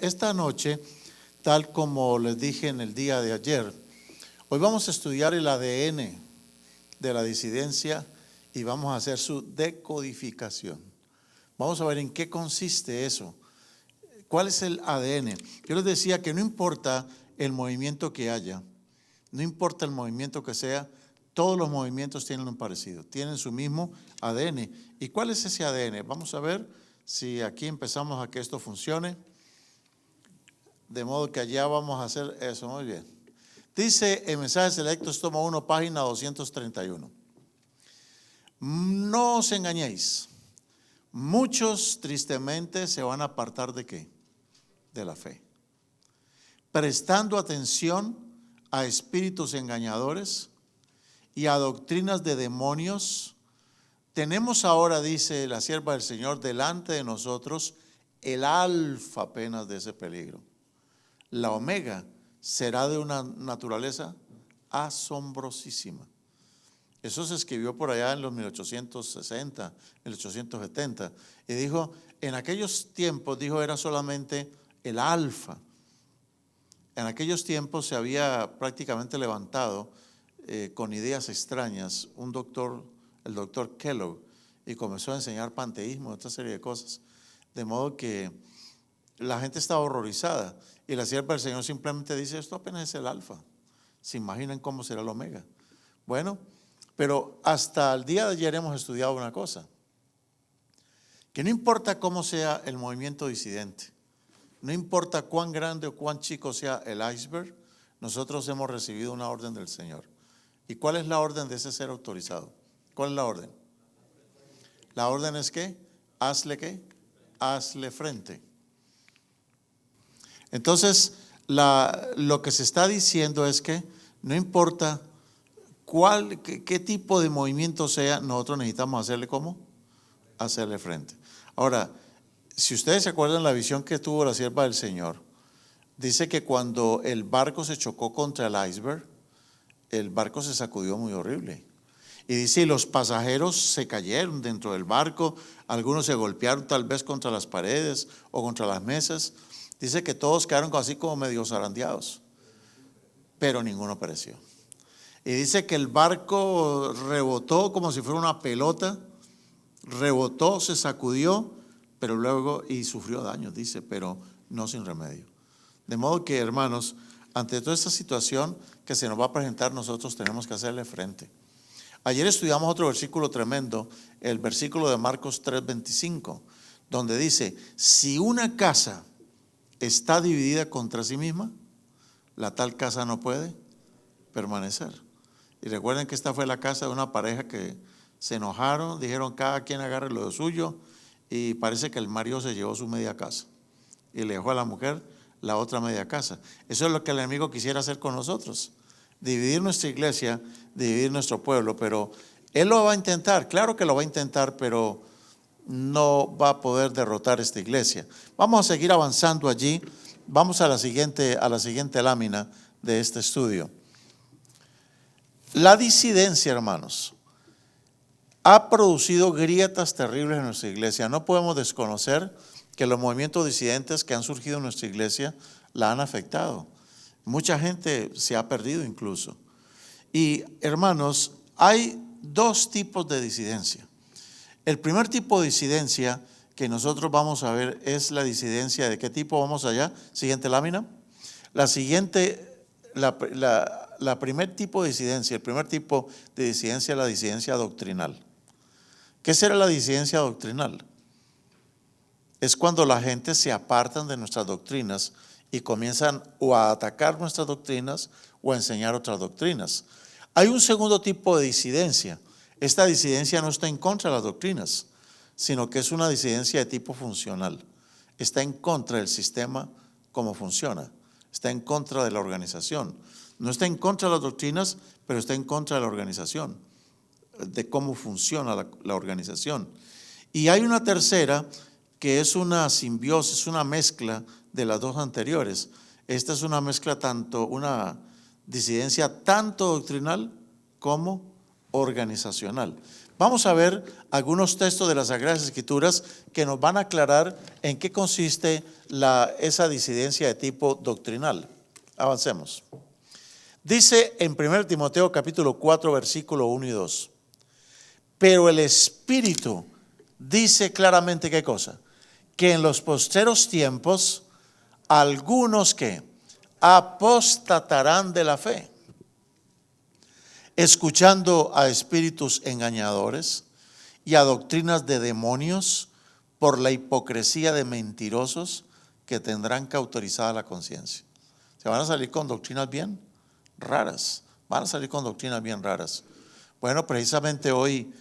Esta noche, tal como les dije en el día de ayer, hoy vamos a estudiar el ADN de la disidencia y vamos a hacer su decodificación. Vamos a ver en qué consiste eso. ¿Cuál es el ADN? Yo les decía que no importa el movimiento que haya, no importa el movimiento que sea, todos los movimientos tienen un parecido, tienen su mismo ADN. ¿Y cuál es ese ADN? Vamos a ver si aquí empezamos a que esto funcione. De modo que allá vamos a hacer eso, muy bien. Dice en Mensajes Selectos, toma 1, página 231. No os engañéis, muchos tristemente se van a apartar ¿de qué? De la fe. Prestando atención a espíritus engañadores y a doctrinas de demonios. Tenemos ahora, dice la sierva del Señor, delante de nosotros el alfa apenas de ese peligro. La omega será de una naturaleza asombrosísima. Eso se escribió por allá en los 1860, 1870. Y dijo, en aquellos tiempos, dijo, era solamente el alfa. En aquellos tiempos se había prácticamente levantado con ideas extrañas un doctor, el doctor Kellogg, y comenzó a enseñar panteísmo, otra serie de cosas. De modo que la gente estaba horrorizada. Y la sierva del Señor simplemente dice, esto apenas es el alfa. ¿Se imaginan cómo será el omega? Bueno, pero hasta el día de ayer hemos estudiado una cosa. Que no importa cómo sea el movimiento disidente, no importa cuán grande o cuán chico sea el iceberg, nosotros hemos recibido una orden del Señor. ¿Y cuál es la orden de ese ser autorizado? ¿Cuál es la orden? La orden es que, hazle qué, hazle frente. Entonces, lo que se está diciendo es que no importa qué tipo de movimiento sea, nosotros necesitamos hacerle ¿cómo? Hacerle frente. Ahora, si ustedes se acuerdan la visión que tuvo la sierva del Señor, dice que cuando el barco se chocó contra el iceberg, el barco se sacudió muy horrible. Y dice, los pasajeros se cayeron dentro del barco, algunos se golpearon tal vez contra las paredes o contra las mesas. Dice que todos quedaron así como medio zarandeados, pero ninguno pereció. Y dice que el barco rebotó como si fuera una pelota, rebotó, se sacudió, pero luego y sufrió daños, dice, pero no sin remedio. De modo que, hermanos, ante toda esta situación que se nos va a presentar, nosotros tenemos que hacerle frente. Ayer estudiamos otro versículo tremendo, el versículo de Marcos 3:25, donde dice, si una casa está dividida contra sí misma, la tal casa no puede permanecer. Y recuerden que esta fue la casa de una pareja que se enojaron, dijeron cada quien agarre lo de suyo, y parece que el marido se llevó su media casa y le dejó a la mujer la otra media casa. Eso es lo que el enemigo quisiera hacer con nosotros, dividir nuestra iglesia, dividir nuestro pueblo, pero él lo va a intentar, claro que lo va a intentar, pero no va a poder derrotar esta iglesia. Vamos a seguir avanzando allí. Vamos a la siguiente lámina de este estudio. La disidencia, hermanos, ha producido grietas terribles en nuestra iglesia. No podemos desconocer que los movimientos disidentes que han surgido en nuestra iglesia la han afectado. Mucha gente se ha perdido incluso. Y hermanos, hay dos tipos de disidencia. El primer tipo de disidencia que nosotros vamos a ver es la disidencia de qué tipo. Vamos allá, siguiente lámina. La primer tipo de disidencia, el primer tipo de disidencia es la disidencia doctrinal. ¿Qué será la disidencia doctrinal? Es cuando la gente se apartan de nuestras doctrinas y comienzan o a atacar nuestras doctrinas o a enseñar otras doctrinas. Hay un segundo tipo de disidencia. Esta disidencia no está en contra de las doctrinas, sino que es una disidencia de tipo funcional. Está en contra del sistema como funciona. Está en contra de la organización. No está en contra de las doctrinas, pero está en contra de la organización, de cómo funciona la organización. Y hay una tercera que es una simbiosis, una mezcla de las dos anteriores. Esta es una mezcla una disidencia tanto doctrinal como organizacional. Vamos a ver algunos textos de las Sagradas Escrituras que nos van a aclarar en qué consiste esa disidencia de tipo doctrinal. Avancemos. Dice en 1 Timoteo capítulo 4, versículo 1 y 2. Pero el Espíritu dice claramente ¿qué cosa? Que en los postreros tiempos algunos que apostatarán de la fe, escuchando a espíritus engañadores y a doctrinas de demonios por la hipocresía de mentirosos que tendrán cauterizada la conciencia. Se van a salir con doctrinas bien raras, van a salir con doctrinas bien raras. Bueno, precisamente hoy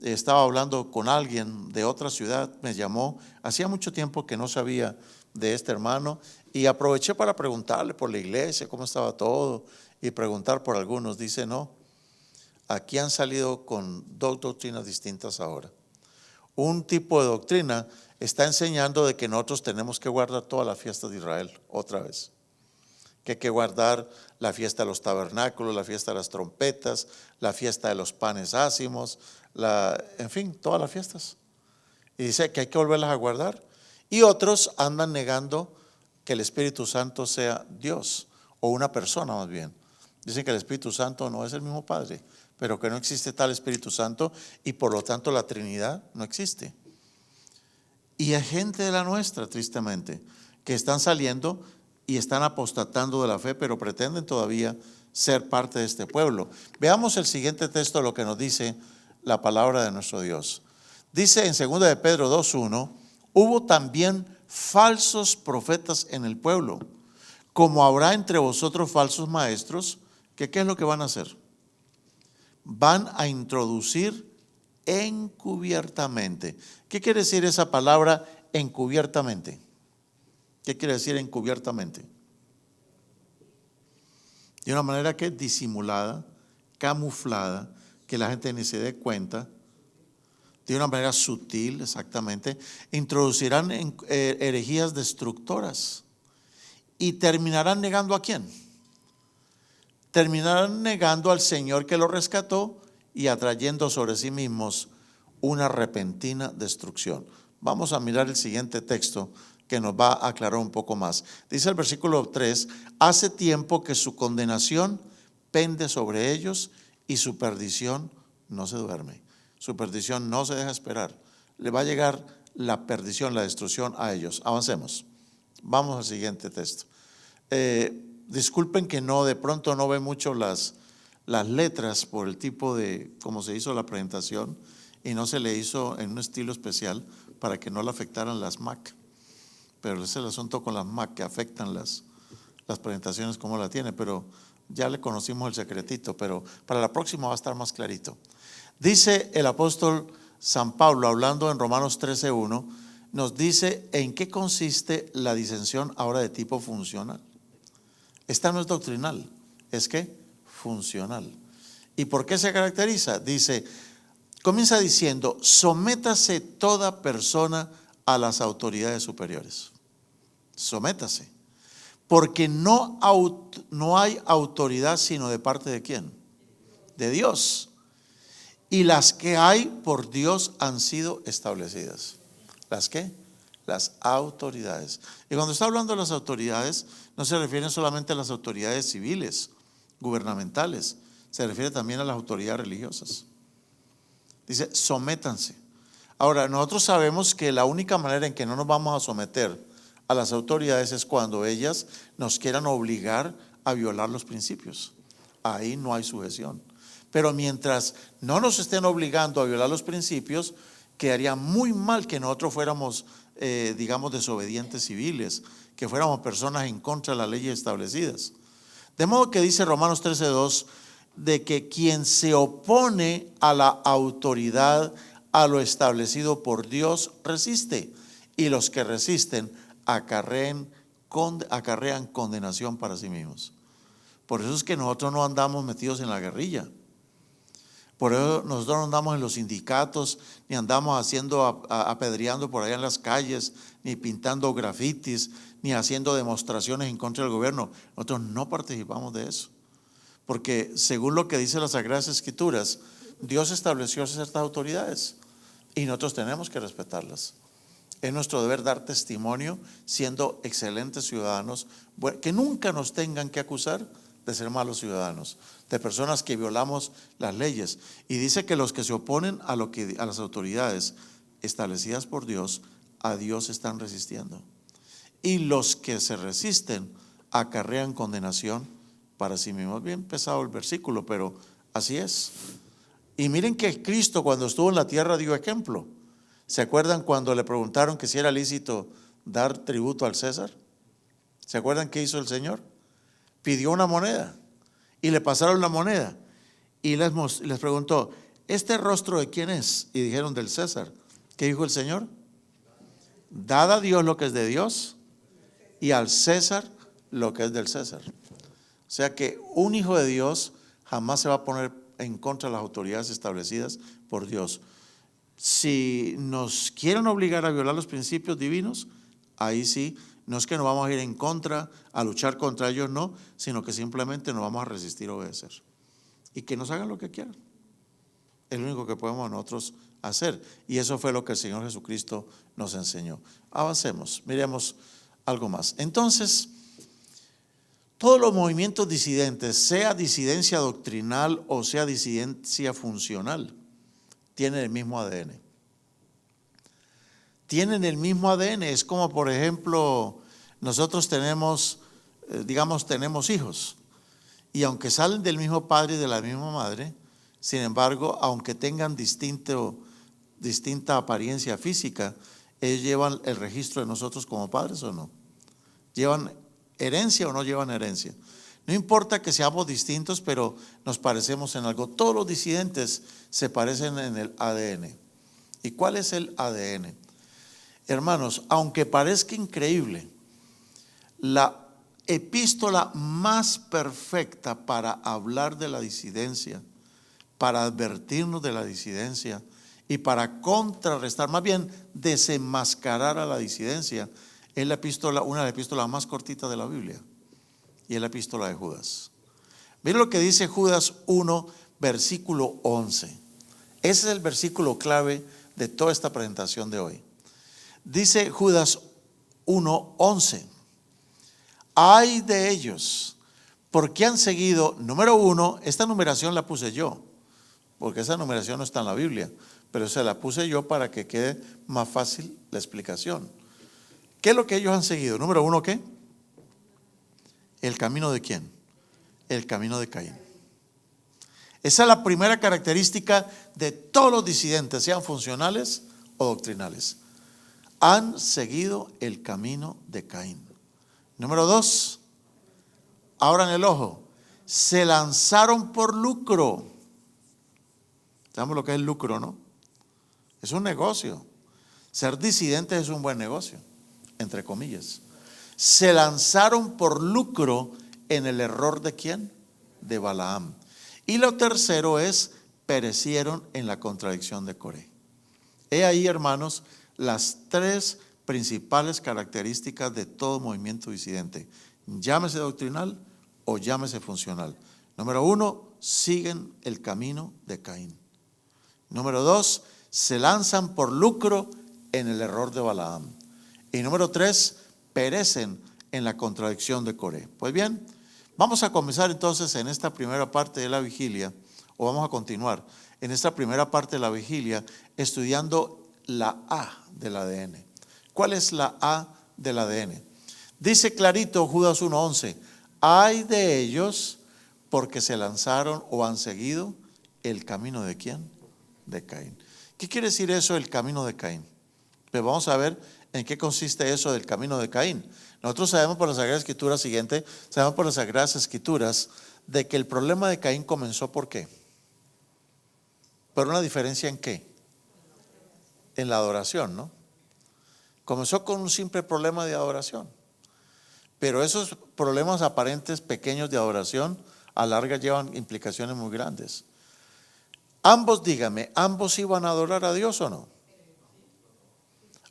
estaba hablando con alguien de otra ciudad, me llamó, hacía mucho tiempo que no sabía de este hermano y aproveché para preguntarle por la iglesia, cómo estaba todo y preguntar por algunos. Dice, no, aquí han salido con dos doctrinas distintas ahora. Un tipo de doctrina está enseñando de que nosotros tenemos que guardar todas las fiestas de Israel otra vez. Que hay que guardar la fiesta de los tabernáculos, la fiesta de las trompetas, la fiesta de los panes ácimos, en fin, todas las fiestas. Y dice que hay que volverlas a guardar. Y otros andan negando que el Espíritu Santo sea Dios, o una persona más bien. Dicen que el Espíritu Santo no es el mismo Padre, pero que no existe tal Espíritu Santo y por lo tanto la Trinidad no existe. Y hay gente de la nuestra, tristemente, que están saliendo y están apostatando de la fe, pero pretenden todavía ser parte de este pueblo. Veamos el siguiente texto, lo que nos dice la palabra de nuestro Dios. Dice en 2 de Pedro 2:1, hubo también falsos profetas en el pueblo, como habrá entre vosotros falsos maestros, que ¿qué es lo que van a hacer? Van a introducir encubiertamente. ¿Qué quiere decir esa palabra encubiertamente? ¿Qué quiere decir encubiertamente? De una manera que es disimulada, camuflada, que la gente ni se dé cuenta, de una manera sutil, exactamente, introducirán herejías destructoras y terminarán negando ¿a quién? Terminarán negando al Señor que los rescató y atrayendo sobre sí mismos una repentina destrucción. Vamos a mirar el siguiente texto que nos va a aclarar un poco más. Dice el versículo 3, hace tiempo que su condenación pende sobre ellos y su perdición no se duerme. Su perdición no se deja esperar. Le va a llegar la perdición, la destrucción a ellos. Avancemos. Vamos al siguiente texto. Disculpen que de pronto no ve mucho las letras por el tipo de cómo se hizo la presentación y no se le hizo en un estilo especial para que no le afectaran las Mac. Pero es el asunto con las Mac que afectan las presentaciones como la tiene, pero ya le conocimos el secretito, pero para la próxima va a estar más clarito. Dice el apóstol San Pablo, hablando en Romanos 13:1, nos dice en qué consiste la disensión ahora de tipo funcional. Esta no es doctrinal, es que funcional. ¿Y por qué se caracteriza? Dice, comienza diciendo, sométase toda persona a las autoridades superiores. Sométase. Porque no hay autoridad sino de parte de ¿quién? De Dios. Y las que hay por Dios han sido establecidas. ¿Las qué? Las autoridades. Y cuando está hablando de las autoridades, no se refiere solamente a las autoridades civiles, gubernamentales, se refiere también a las autoridades religiosas. Dice, sométanse. Ahora, nosotros sabemos que la única manera en que no nos vamos a someter a las autoridades es cuando ellas nos quieran obligar a violar los principios. Ahí no hay sujeción. Pero mientras no nos estén obligando a violar los principios, quedaría muy mal que nosotros fuéramos, digamos, desobedientes civiles, que fuéramos personas en contra de las leyes establecidas. De modo que dice Romanos 13:2, de que quien se opone a la autoridad, a lo establecido por Dios, resiste, y los que resisten acarrean condenación para sí mismos. Por eso es que nosotros no andamos metidos en la guerrilla. Por eso nosotros no andamos en los sindicatos, ni andamos apedreando por allá en las calles, ni pintando grafitis, ni haciendo demostraciones en contra del gobierno. Nosotros no participamos de eso. Porque según lo que dice las Sagradas Escrituras, Dios estableció ciertas autoridades y nosotros tenemos que respetarlas. Es nuestro deber dar testimonio siendo excelentes ciudadanos, que nunca nos tengan que acusar de ser malos ciudadanos, de personas que violamos las leyes. Y dice que los que se oponen a las autoridades establecidas por Dios, a Dios están resistiendo. Y los que se resisten acarrean condenación para sí mismos. Bien pesado el versículo, pero así es. Y miren que Cristo, cuando estuvo en la tierra, dio ejemplo. ¿Se acuerdan cuando le preguntaron que si era lícito dar tributo al César? ¿Se acuerdan qué hizo el Señor? Pidió una moneda y le pasaron la moneda y les preguntó: ¿este rostro de quién es? Y dijeron: del César. ¿Qué dijo el Señor? Dad a Dios lo que es de Dios y al César lo que es del César. O sea que un hijo de Dios jamás se va a poner en contra de las autoridades establecidas por Dios. Si nos quieren obligar a violar los principios divinos, ahí sí, no es que nos vamos a ir en contra, a luchar contra ellos, no, sino que simplemente nos vamos a resistir a obedecer. Y que nos hagan lo que quieran. Es lo único que podemos nosotros hacer. Y eso fue lo que el Señor Jesucristo nos enseñó. Avancemos, miremos algo más. Entonces, todos los movimientos disidentes, sea disidencia doctrinal o sea disidencia funcional, tienen el mismo ADN. Tienen el mismo ADN. Es como, por ejemplo, nosotros tenemos hijos. Y aunque salen del mismo padre y de la misma madre, sin embargo, aunque tengan distinta apariencia física, ellos llevan el registro de nosotros como padres o no. ¿Llevan herencia o no llevan herencia? No importa que seamos distintos, pero nos parecemos en algo. Todos los disidentes se parecen en el ADN. ¿Y cuál es el ADN? Hermanos, aunque parezca increíble, la epístola más perfecta para hablar de la disidencia, para advertirnos de la disidencia y para contrarrestar, más bien desenmascarar a la disidencia, es la epístola, una de las epístolas más cortitas de la Biblia, y es la epístola de Judas. Miren lo que dice Judas 1, versículo 11. Ese es el versículo clave de toda esta presentación de hoy. Dice Judas 1, 11. Ay de ellos, porque han seguido, número uno, esta numeración la puse yo, porque esa numeración no está en la Biblia, pero se la puse yo para que quede más fácil la explicación. ¿Qué es lo que ellos han seguido? Número uno, ¿qué? ¿El camino de quién? El camino de Caín. Esa es la primera característica de todos los disidentes, sean funcionales o doctrinales. Han seguido el camino de Caín. Número dos, abran el ojo, se lanzaron por lucro. ¿Sabemos lo que es el lucro, no? Es un negocio. Ser disidente es un buen negocio, entre comillas. Se lanzaron por lucro en el error de ¿quién? De Balaam. Y lo tercero es, perecieron en la contradicción de Coré. He ahí, hermanos, las tres principales características de todo movimiento disidente, llámese doctrinal o llámese funcional. Número uno, siguen el camino de Caín. Número dos, se lanzan por lucro en el error de Balaam. Y número tres, perecen en la contradicción de Coré. Pues bien, vamos a comenzar entonces en esta primera parte de la vigilia, o vamos a continuar en esta primera parte de la vigilia estudiando la A del ADN. ¿Cuál es la A del ADN? Dice clarito Judas 1:11, ay de ellos porque se lanzaron o han seguido el camino de ¿quién? De Caín. ¿Qué quiere decir eso, el camino de Caín? Pues vamos a ver en qué consiste eso del camino de Caín. Nosotros sabemos por las Sagradas Escrituras sabemos por las Sagradas Escrituras de que el problema de Caín comenzó ¿por qué? ¿Por una diferencia en qué? En la adoración, ¿no? Comenzó con un simple problema de adoración. Pero esos problemas aparentes pequeños de adoración a larga llevan implicaciones muy grandes. Ambos, dígame, ¿ambos iban a adorar a Dios o no?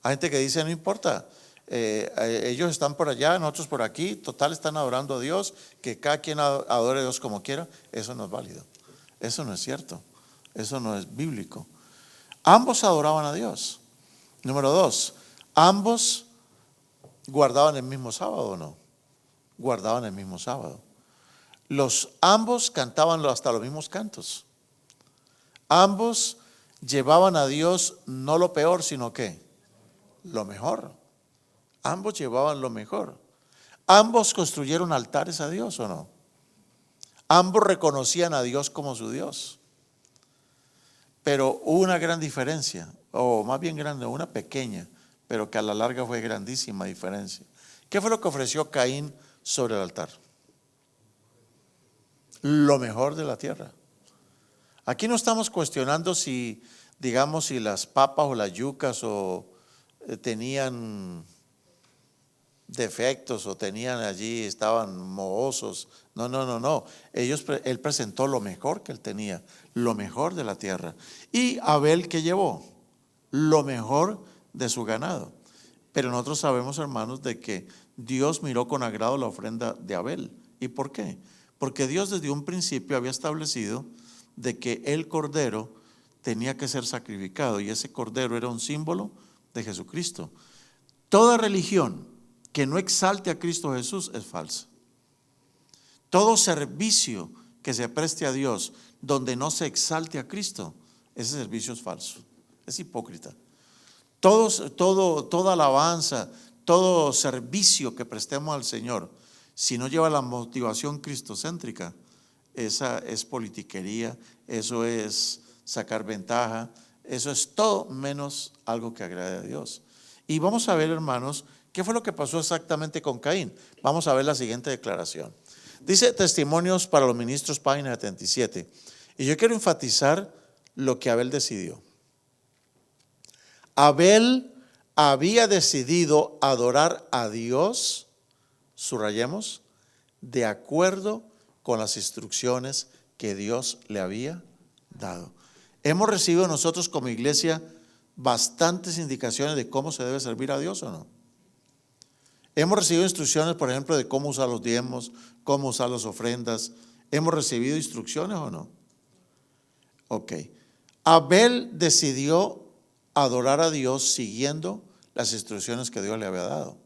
Hay gente que dice, no importa, ellos están por allá, nosotros por aquí, total están adorando a Dios, que cada quien adore a Dios como quiera. Eso no es válido, eso no es cierto. Eso no es bíblico. Ambos adoraban a Dios. Número 2, ambos guardaban el mismo sábado, ¿o no? Guardaban el mismo sábado. Ambos cantaban hasta los mismos cantos. Ambos llevaban a Dios no lo peor, sino ¿qué? Lo mejor. Ambos llevaban lo mejor. Ambos construyeron altares a Dios, ¿o no? Ambos reconocían a Dios como su Dios. Pero hubo una gran diferencia, o más bien grande, una pequeña, pero que a la larga fue grandísima diferencia. ¿Qué fue lo que ofreció Caín sobre el altar? Lo mejor de la tierra. Aquí no estamos cuestionando si, digamos, si las papas o las yucas tenían defectos o tenían allí, estaban mohosos. No. Él presentó lo mejor que él tenía, lo mejor de la tierra. Y Abel, ¿qué llevó? Lo mejor de su ganado. Pero nosotros sabemos, hermanos, de que Dios miró con agrado la ofrenda de Abel. ¿Y por qué? Porque Dios desde un principio había establecido de que el cordero tenía que ser sacrificado, y ese cordero era un símbolo de Jesucristo. Toda religión que no exalte a Cristo Jesús es falsa. Todo servicio que se preste a Dios donde no se exalte a Cristo, ese servicio es falso, es hipócrita. Toda alabanza, todo servicio que prestemos al Señor, si no lleva la motivación cristocéntrica, esa es politiquería, eso es sacar ventaja, eso es todo menos algo que agrade a Dios. Y vamos a ver, hermanos, ¿qué fue lo que pasó exactamente con Caín? Vamos a ver la siguiente declaración. Dice Testimonios para los Ministros, página 77. Y yo quiero enfatizar lo que Abel decidió. Abel había decidido adorar a Dios, subrayemos, de acuerdo con las instrucciones que Dios le había dado. Hemos recibido nosotros como iglesia bastantes indicaciones de cómo se debe servir a Dios, ¿o no? Hemos recibido instrucciones, por ejemplo, de cómo usar los diezmos, cómo usar las ofrendas. ¿Hemos recibido instrucciones o no? Ok. Abel decidió adorar a Dios siguiendo las instrucciones que Dios le había dado.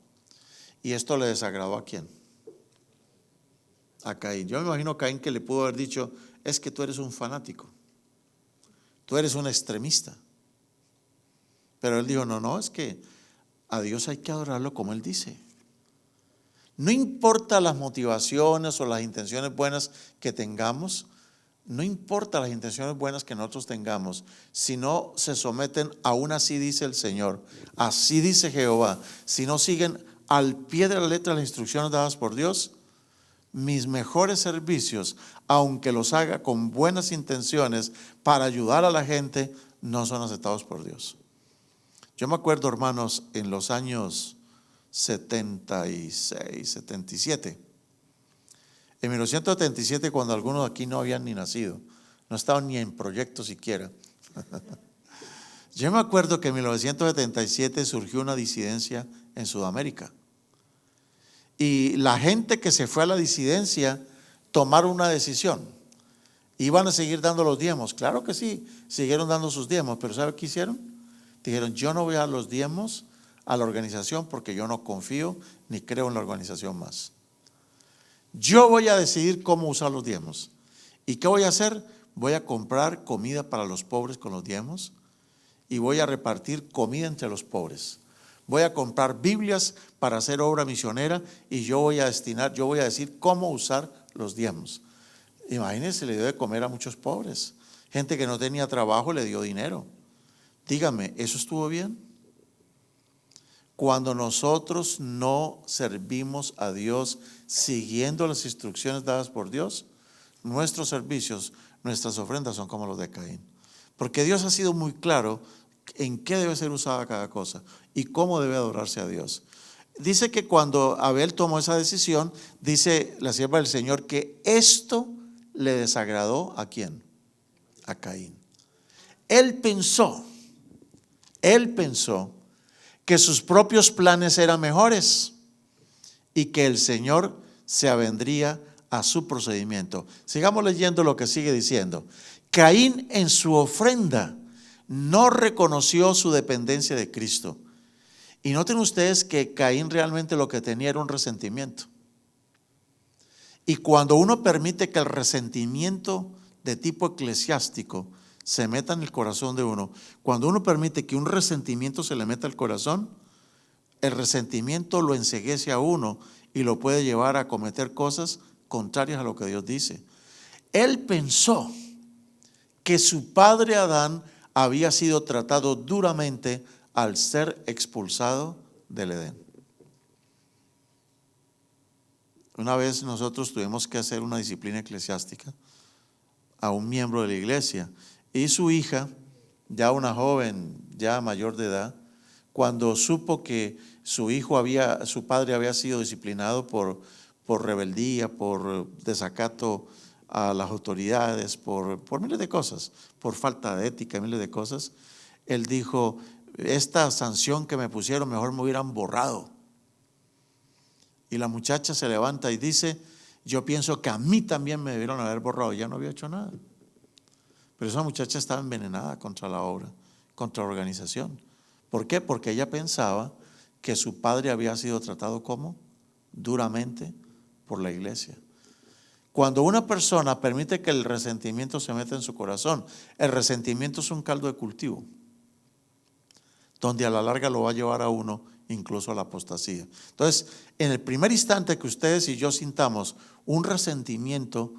¿Y esto le desagradó a quién? A Caín. Yo me imagino a Caín que le pudo haber dicho, es que tú eres un fanático, tú eres un extremista. Pero él dijo, no, es que a Dios hay que adorarlo como Él dice. No importa las motivaciones o las intenciones buenas que tengamos, no importa las intenciones buenas que nosotros tengamos, si no se someten a un así dice el Señor, así dice Jehová, si no siguen al pie de la letra las instrucciones dadas por Dios, mis mejores servicios, aunque los haga con buenas intenciones para ayudar a la gente, no son aceptados por Dios. Yo me acuerdo, hermanos, en los años 76, 77. En 1977, cuando algunos aquí no habían ni nacido, no estaban ni en proyecto siquiera. Yo me acuerdo que en 1977 surgió una disidencia en Sudamérica. Y la gente que se fue a la disidencia tomaron una decisión. ¿Iban a seguir dando los diezmos? Claro que sí, siguieron dando sus diezmos, pero ¿sabe qué hicieron? Dijeron, yo no voy a dar los diezmos a la organización porque yo no confío ni creo en la organización más. Yo voy a decidir cómo usar los diezmos. ¿Y qué voy a hacer? Voy a comprar comida para los pobres con los diezmos y voy a repartir comida entre los pobres. Voy a comprar Biblias para hacer obra misionera y yo voy a decir cómo usar los diezmos. Imagínense, le dio de comer a muchos pobres. Gente que no tenía trabajo le dio dinero. Dígame, ¿eso estuvo bien? Cuando nosotros no servimos a Dios siguiendo las instrucciones dadas por Dios, nuestros servicios, nuestras ofrendas son como los de Caín. Porque Dios ha sido muy claro en qué debe ser usada cada cosa y cómo debe adorarse a Dios. Dice que cuando Abel tomó esa decisión, dice la sierva del Señor que esto le desagradó ¿a quién? A Caín. Él pensó que sus propios planes eran mejores y que el Señor se avendría a su procedimiento. Sigamos leyendo lo que sigue diciendo. Caín en su ofrenda no reconoció su dependencia de Cristo. Y noten ustedes que Caín realmente lo que tenía era un resentimiento. Y cuando uno permite que el resentimiento de tipo eclesiástico se meta en el corazón de uno, cuando uno permite que un resentimiento se le meta al corazón, el resentimiento lo enceguece a uno y lo puede llevar a cometer cosas contrarias a lo que Dios dice. Él pensó que su padre Adán había sido tratado duramente al ser expulsado del Edén. Una vez nosotros tuvimos que hacer una disciplina eclesiástica a un miembro de la iglesia y su hija, ya una joven, ya mayor de edad, cuando supo que su padre había sido disciplinado por rebeldía, por desacato a las autoridades, por miles de cosas, por falta de ética, miles de cosas, él dijo: esta sanción que me pusieron mejor me hubieran borrado. Y la muchacha se levanta y dice: yo pienso que a mí también me debieron haber borrado. Ya no había hecho nada. Pero esa muchacha estaba envenenada contra la obra, contra la organización. ¿Por qué? Porque ella pensaba que su padre había sido tratado como duramente por la iglesia. Cuando una persona permite que el resentimiento se meta en su corazón, el resentimiento es un caldo de cultivo, donde a la larga lo va a llevar a uno incluso a la apostasía. Entonces, en el primer instante que ustedes y yo sintamos un resentimiento,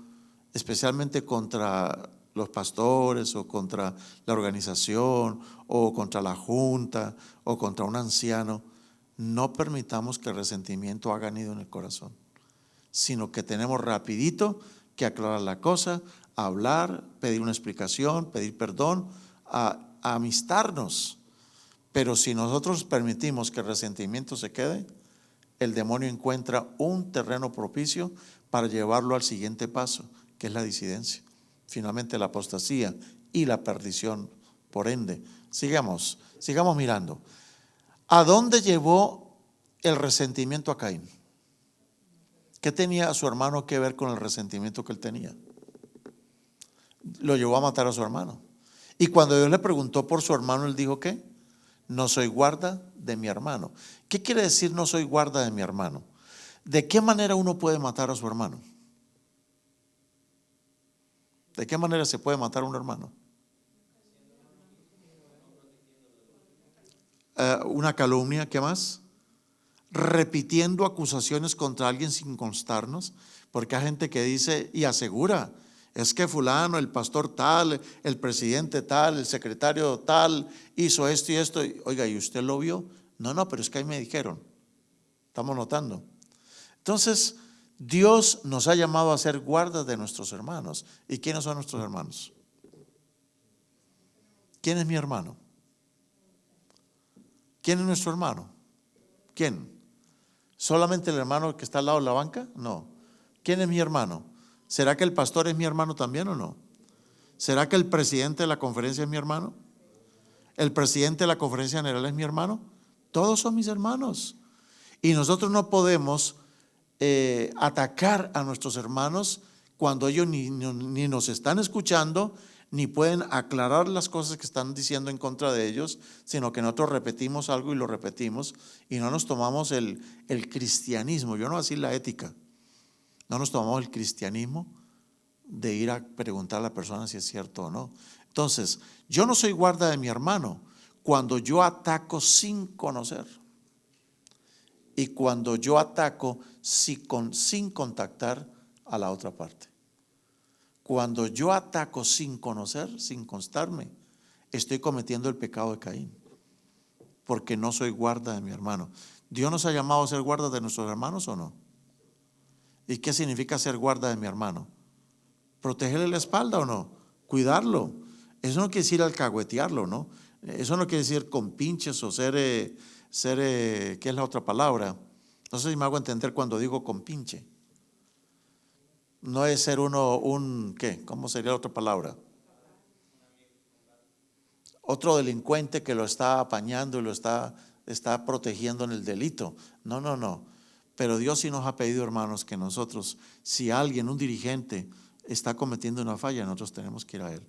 especialmente contra los pastores o contra la organización o contra la junta o contra un anciano, no permitamos que el resentimiento haga nido en el corazón, sino que tenemos rapidito que aclarar la cosa, hablar, pedir una explicación, pedir perdón, a amistarnos. Pero si nosotros permitimos que el resentimiento se quede, el demonio encuentra un terreno propicio para llevarlo al siguiente paso, que es la disidencia, finalmente la apostasía y la perdición. Por ende, sigamos mirando. ¿A dónde llevó el resentimiento a Caín? ¿Qué tenía a su hermano que ver con el resentimiento que él tenía? Lo llevó a matar a su hermano. Y cuando Dios le preguntó por su hermano, él dijo: ¿qué? No soy guarda de mi hermano. ¿Qué quiere decir no soy guarda de mi hermano? ¿De qué manera uno puede matar a su hermano? ¿De qué manera se puede matar a un hermano? Una calumnia, ¿qué más? Repitiendo acusaciones contra alguien sin constarnos, porque hay gente que dice y asegura: es que fulano, el pastor tal, el presidente tal, el secretario tal, hizo esto y esto. Oiga, ¿y usted lo vio? No, pero es que ahí me dijeron. Estamos notando. Entonces, Dios nos ha llamado a ser guardas de nuestros hermanos. ¿Y quiénes son nuestros hermanos? ¿Quién es mi hermano? ¿Quién es nuestro hermano? ¿Quién? ¿Solamente el hermano que está al lado de la banca? No. ¿Quién es mi hermano? ¿Será que el pastor es mi hermano también o no? ¿Será que el presidente de la conferencia es mi hermano? ¿El presidente de la conferencia general es mi hermano? Todos son mis hermanos. Y nosotros no podemos atacar a nuestros hermanos cuando ellos ni nos están escuchando, ni pueden aclarar las cosas que están diciendo en contra de ellos, sino que nosotros repetimos algo y lo repetimos y no nos tomamos el cristianismo, yo no voy a decir la ética, no nos tomamos el cristianismo de ir a preguntar a la persona si es cierto o no. Entonces, yo no soy guarda de mi hermano cuando yo ataco sin conocer y cuando yo ataco sin contactar a la otra parte. Cuando yo ataco sin conocer, sin constarme, estoy cometiendo el pecado de Caín, porque no soy guarda de mi hermano. ¿Dios nos ha llamado a ser guarda de nuestros hermanos o no? ¿Y qué significa ser guarda de mi hermano? ¿Protegerle la espalda o no? ¿Cuidarlo? Eso no quiere decir alcahuetearlo, ¿no? Eso no quiere decir con pinches o ¿qué es la otra palabra? No sé si me hago entender cuando digo con pinche. No es ser uno ¿qué? ¿Cómo sería la otra palabra? Otro delincuente que lo está apañando y lo está protegiendo en el delito. No. Pero Dios sí nos ha pedido, hermanos, que nosotros, si alguien, un dirigente, está cometiendo una falla, nosotros tenemos que ir a él.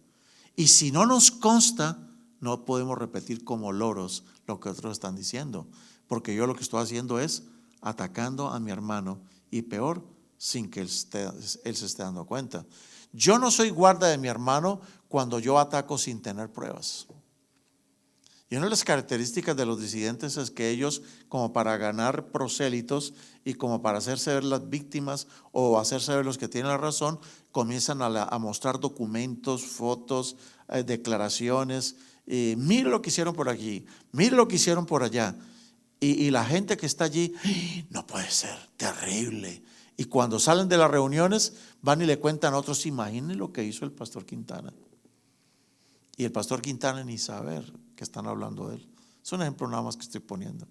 Y si no nos consta, no podemos repetir como loros lo que otros están diciendo, porque yo lo que estoy haciendo es atacando a mi hermano, y peor, sin que él se esté dando cuenta. Yo no soy guarda de mi hermano cuando yo ataco sin tener pruebas. Y una de las características de los disidentes es que ellos, como para ganar prosélitos y como para hacerse ver las víctimas o hacerse ver los que tienen la razón, comienzan a mostrar documentos, fotos, declaraciones. Mire lo que hicieron por aquí, mire lo que hicieron por allá. Y la gente que está allí, no puede ser, terrible. Y cuando salen de las reuniones, van y le cuentan a otros, imaginen lo que hizo el pastor Quintana. Y el pastor Quintana ni saber que están hablando de él. Es un ejemplo nada más que estoy poniendo.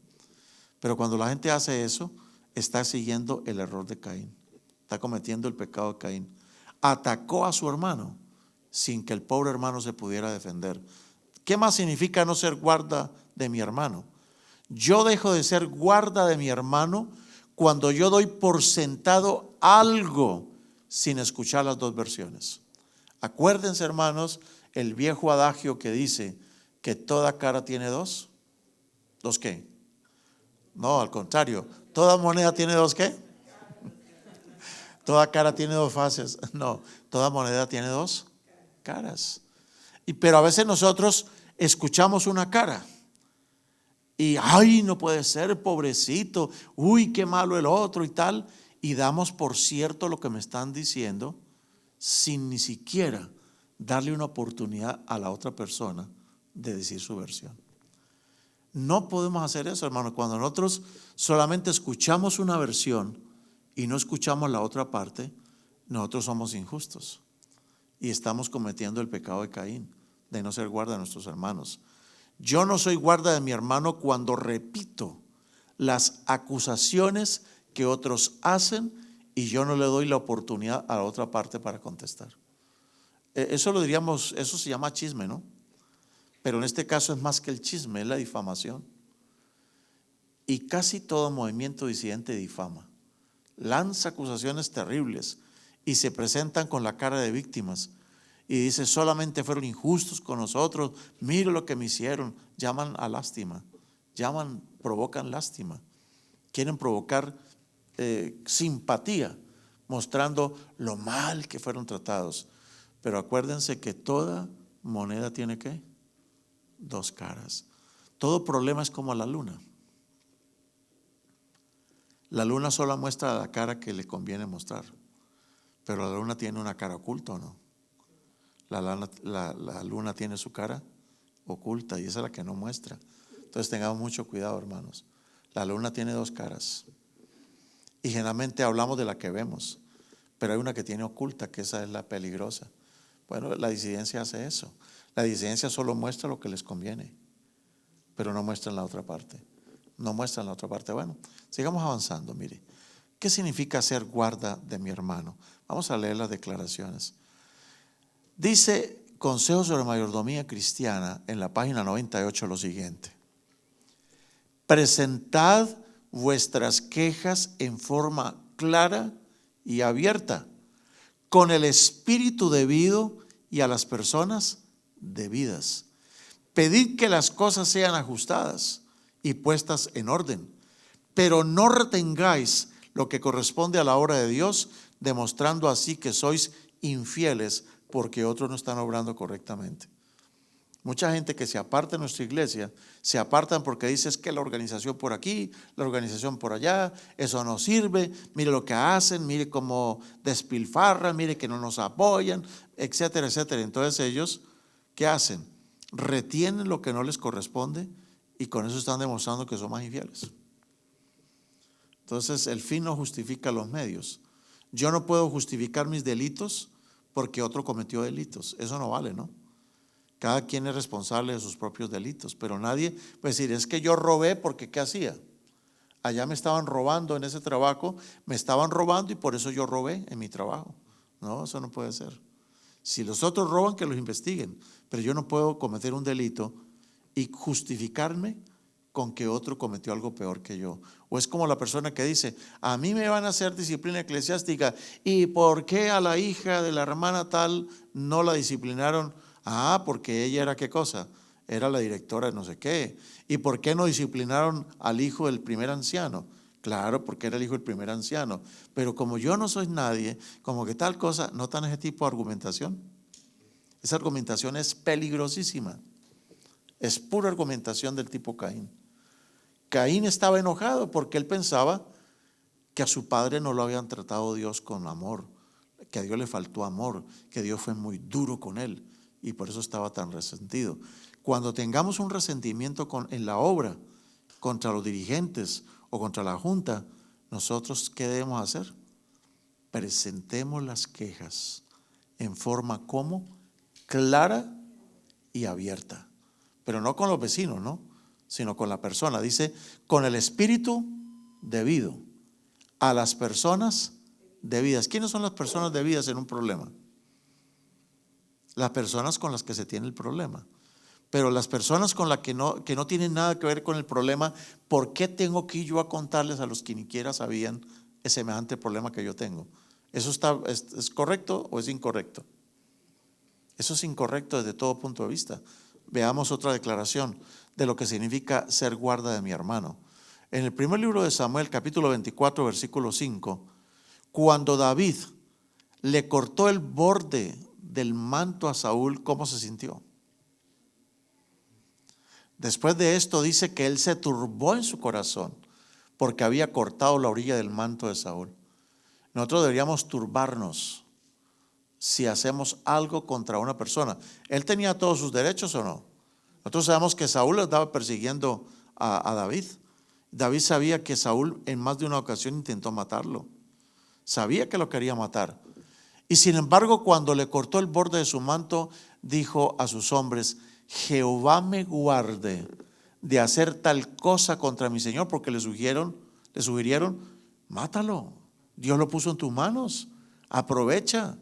Pero cuando la gente hace eso, está siguiendo el error de Caín. Está cometiendo el pecado de Caín. Atacó a su hermano sin que el pobre hermano se pudiera defender. ¿Qué más significa no ser guarda de mi hermano? Yo dejo de ser guarda de mi hermano cuando yo doy por sentado algo sin escuchar las dos versiones. Acuérdense, hermanos, el viejo adagio que dice que toda cara tiene dos. ¿Dos qué? No, al contrario. ¿Toda moneda tiene dos qué? ¿Toda cara tiene dos faces? No, toda moneda tiene dos caras. Pero a veces nosotros escuchamos una cara y ay, no puede ser, pobrecito, uy, qué malo el otro y tal, y damos por cierto lo que me están diciendo sin ni siquiera darle una oportunidad a la otra persona de decir su versión. No podemos hacer eso, hermano. Cuando nosotros solamente escuchamos una versión y no escuchamos la otra parte, nosotros somos injustos y estamos cometiendo el pecado de Caín, de no ser guarda de nuestros hermanos. Yo no soy guarda de mi hermano cuando repito las acusaciones que otros hacen y yo no le doy la oportunidad a la otra parte para contestar. Eso lo diríamos, eso se llama chisme, ¿no? Pero en este caso es más que el chisme, es la difamación. Y casi todo movimiento disidente difama, lanza acusaciones terribles y se presentan con la cara de víctimas. Y dice, solamente fueron injustos con nosotros, mire lo que me hicieron. Llaman a lástima, provocan lástima. Quieren provocar simpatía, mostrando lo mal que fueron tratados. Pero acuérdense que toda moneda tiene ¿qué? Dos caras. Todo problema es como la luna. La luna solo muestra la cara que le conviene mostrar, pero la luna tiene una cara oculta, ¿o no? La luna tiene su cara oculta y esa es la que no muestra. Entonces tengamos mucho cuidado, hermanos. La luna tiene dos caras y generalmente hablamos de la que vemos, pero hay una que tiene oculta, que esa es la peligrosa. Bueno, la disidencia hace eso. La disidencia solo muestra lo que les conviene, pero no muestran la otra parte. No muestran la otra parte. Bueno, sigamos avanzando. Mire, ¿qué significa ser guarda de mi hermano? Vamos a leer las declaraciones. Dice Consejo sobre Mayordomía Cristiana en la página 98 lo siguiente: presentad vuestras quejas en forma clara y abierta, con el espíritu debido y a las personas debidas. Pedid que las cosas sean ajustadas y puestas en orden, pero no retengáis lo que corresponde a la obra de Dios, demostrando así que sois infieles porque otros no están obrando correctamente. Mucha gente que se aparta de nuestra iglesia, se apartan porque dice es que la organización por aquí, la organización por allá, eso no sirve, mire lo que hacen, mire cómo despilfarran, mire que no nos apoyan, etcétera, etcétera. Entonces ellos, ¿qué hacen? Retienen lo que no les corresponde y con eso están demostrando que son más infieles. Entonces el fin no justifica los medios. Yo no puedo justificar mis delitos porque otro cometió delitos. Eso no vale, ¿no? Cada quien es responsable de sus propios delitos, pero nadie puede decir, es que yo robé porque ¿qué hacía? Allá me estaban robando en ese trabajo, me estaban robando y por eso yo robé en mi trabajo. No, eso no puede ser. Si los otros roban, que los investiguen, pero yo no puedo cometer un delito y justificarme con que otro cometió algo peor que yo. O es como la persona que dice, a mí me van a hacer disciplina eclesiástica, ¿y por qué a la hija de la hermana tal no la disciplinaron Ah, porque ella era qué cosa, era la directora de no sé qué. ¿Y por qué no disciplinaron al hijo del primer anciano? Claro, porque era el hijo del primer anciano. Pero como yo no soy nadie, como que tal cosa, ¿notan ese tipo de argumentación? Esa argumentación es peligrosísima. Es pura argumentación del tipo Caín. Caín estaba enojado porque él pensaba que a su padre no lo habían tratado Dios con amor, que a Dios le faltó amor, que Dios fue muy duro con él y por eso estaba tan resentido. Cuando tengamos un resentimiento en la obra contra los dirigentes o contra la junta, nosotros ¿qué debemos hacer? Presentemos las quejas en forma como clara y abierta, pero no con los vecinos, ¿no? Sino con la persona. Dice, con el espíritu debido a las personas debidas. ¿Quiénes son las personas debidas en un problema? Las personas con las que se tiene el problema. Pero las personas con las que no tienen nada que ver con el problema, ¿por qué tengo que ir yo a contarles a los que ni siquiera sabían el semejante problema que yo tengo? ¿Eso es correcto o es incorrecto? Eso es incorrecto desde todo punto de vista. Veamos otra declaración de lo que significa ser guarda de mi hermano. En el primer libro de Samuel, capítulo 24, versículo 5, cuando David le cortó el borde del manto a Saúl, ¿cómo se sintió? Después de esto dice que él se turbó en su corazón porque había cortado la orilla del manto de Saúl. Nosotros deberíamos turbarnos si hacemos algo contra una persona. ¿Él tenía todos sus derechos o no? Nosotros sabemos que Saúl estaba persiguiendo a David. David sabía que Saúl en más de una ocasión intentó matarlo. Sabía que lo quería matar. Y sin embargo, cuando le cortó el borde de su manto, dijo a sus hombres, Jehová me guarde de hacer tal cosa contra mi Señor, porque le sugirieron, mátalo. Dios lo puso en tus manos. Aprovecha,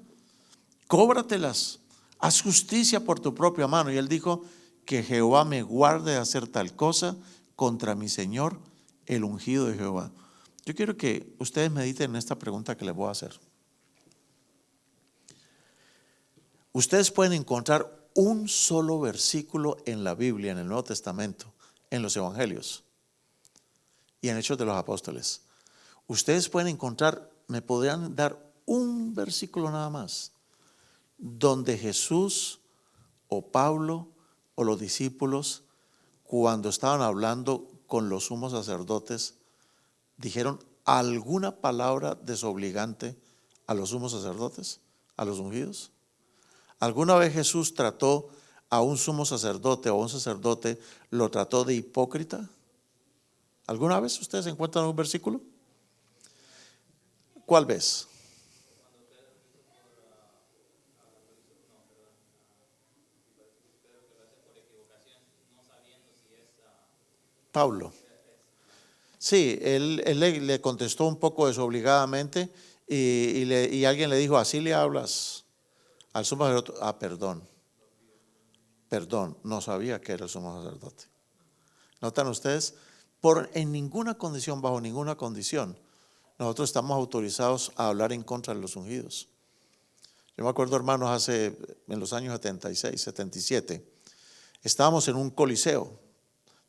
cóbratelas, haz justicia por tu propia mano. Y él dijo, que Jehová me guarde de hacer tal cosa contra mi Señor, el ungido de Jehová. Yo quiero que ustedes mediten en esta pregunta que les voy a hacer. Ustedes pueden encontrar un solo versículo en la Biblia, en el Nuevo Testamento, en los Evangelios y en Hechos de los Apóstoles. Ustedes pueden encontrar, me podrían dar un versículo nada más, donde Jesús o Pablo o los discípulos, cuando estaban hablando con los sumos sacerdotes, dijeron alguna palabra desobligante a los sumos sacerdotes, a los ungidos. ¿Alguna vez Jesús trató a un sumo sacerdote o a un sacerdote, lo trató de hipócrita? ¿Alguna vez ustedes encuentran un versículo? ¿Cuál vez? Pablo. Sí, él le contestó un poco desobligadamente y alguien le dijo, así le hablas al sumo sacerdote. Ah, perdón, no sabía que era el sumo sacerdote. ¿Notan ustedes? En ninguna condición, bajo ninguna condición, nosotros estamos autorizados a hablar en contra de los ungidos. Yo me acuerdo, hermanos, en los años 76, 77, estábamos en un coliseo,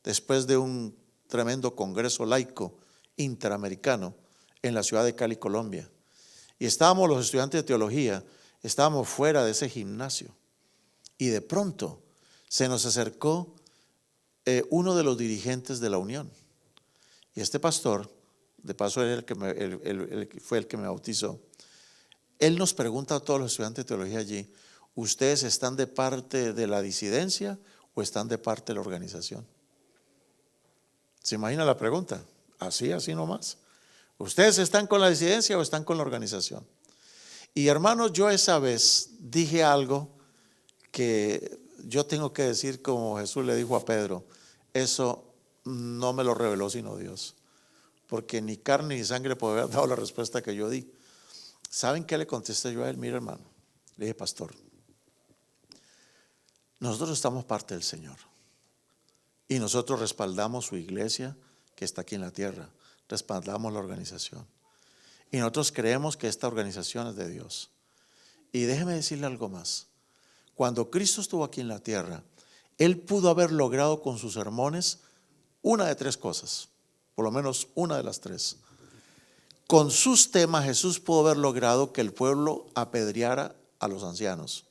después de un tremendo congreso laico interamericano en la ciudad de Cali, Colombia. Y estábamos los estudiantes de teología, estábamos fuera de ese gimnasio. Y de pronto se nos acercó uno de los dirigentes de la Unión. Y este pastor, de paso fue el que me bautizó, él nos pregunta a todos los estudiantes de teología allí, ¿ustedes están de parte de la disidencia o están de parte de la organización? ¿Se imagina la pregunta? Así nomás. ¿Ustedes están con la disidencia o están con la organización? Y hermanos, yo esa vez dije algo que yo tengo que decir como Jesús le dijo a Pedro, eso no me lo reveló sino Dios, porque ni carne ni sangre puede haber dado la respuesta que yo di. ¿Saben qué le contesté yo a él? Mira, hermano, le dije, pastor, nosotros estamos parte del Señor y nosotros respaldamos su iglesia que está aquí en la tierra, respaldamos la organización y nosotros creemos que esta organización es de Dios. Y déjeme decirle algo más. Cuando Cristo estuvo aquí en la tierra, Él pudo haber logrado con sus sermones una de tres cosas, por lo menos una de las tres. Con sus temas Jesús pudo haber logrado que el pueblo apedreara a los ancianos,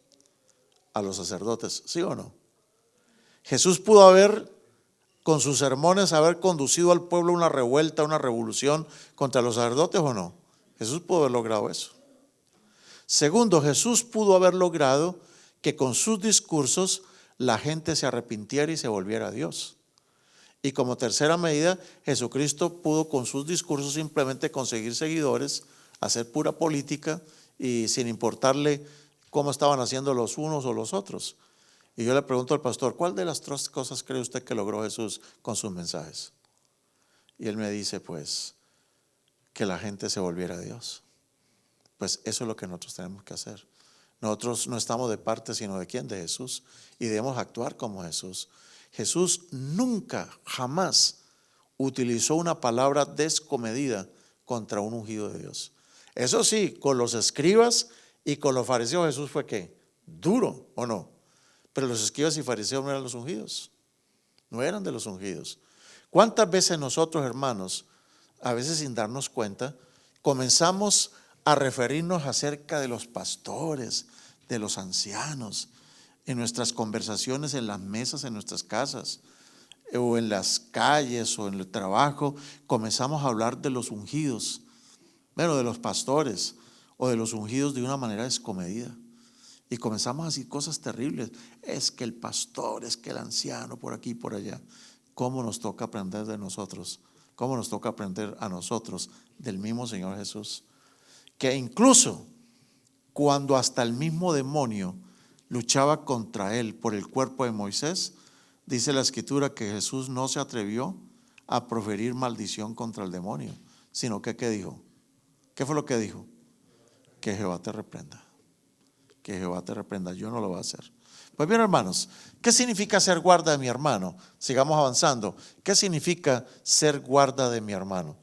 a los sacerdotes, ¿sí o no? Jesús pudo haber, con sus sermones, haber conducido al pueblo a una revuelta, una revolución contra los sacerdotes, ¿o no? Jesús pudo haber logrado eso. Segundo, Jesús pudo haber logrado que con sus discursos la gente se arrepintiera y se volviera a Dios. Y como tercera medida, Jesucristo pudo con sus discursos simplemente conseguir seguidores, hacer pura política y sin importarle cómo estaban haciendo los unos o los otros. Y yo le pregunto al pastor, ¿cuál de las tres cosas cree usted que logró Jesús con sus mensajes? Y él me dice, pues, que la gente se volviera a Dios. Pues eso es lo que nosotros tenemos que hacer. Nosotros no estamos de parte, sino de quién, de Jesús. Y debemos actuar como Jesús. Jesús nunca, jamás utilizó una palabra descomedida contra un ungido de Dios. Eso sí, con los escribas y con los fariseos Jesús fue ¿qué? Duro, ¿o no? Pero los escribas y fariseos no eran los ungidos. No eran de los ungidos. ¿Cuántas veces nosotros, hermanos, a veces sin darnos cuenta, comenzamos a referirnos acerca de los pastores, de los ancianos, en nuestras conversaciones, en las mesas, en nuestras casas, o en las calles, o en el trabajo, comenzamos a hablar de los ungidos, bueno, de los pastores, o de los ungidos de una manera descomedida. Y comenzamos a decir cosas terribles. Es que el pastor, es que el anciano, por aquí y por allá. ¿Cómo nos toca aprender de nosotros? ¿Cómo nos toca aprender a nosotros del mismo Señor Jesús? Que incluso cuando hasta el mismo demonio luchaba contra él por el cuerpo de Moisés, dice la escritura que Jesús no se atrevió a proferir maldición contra el demonio, sino que ¿qué dijo? ¿Qué fue lo que dijo? Que Jehová te reprenda. Que Jehová te reprenda, yo no lo voy a hacer. Pues bien, hermanos, ¿qué significa ser guarda de mi hermano? Sigamos avanzando. ¿Qué significa ser guarda de mi hermano?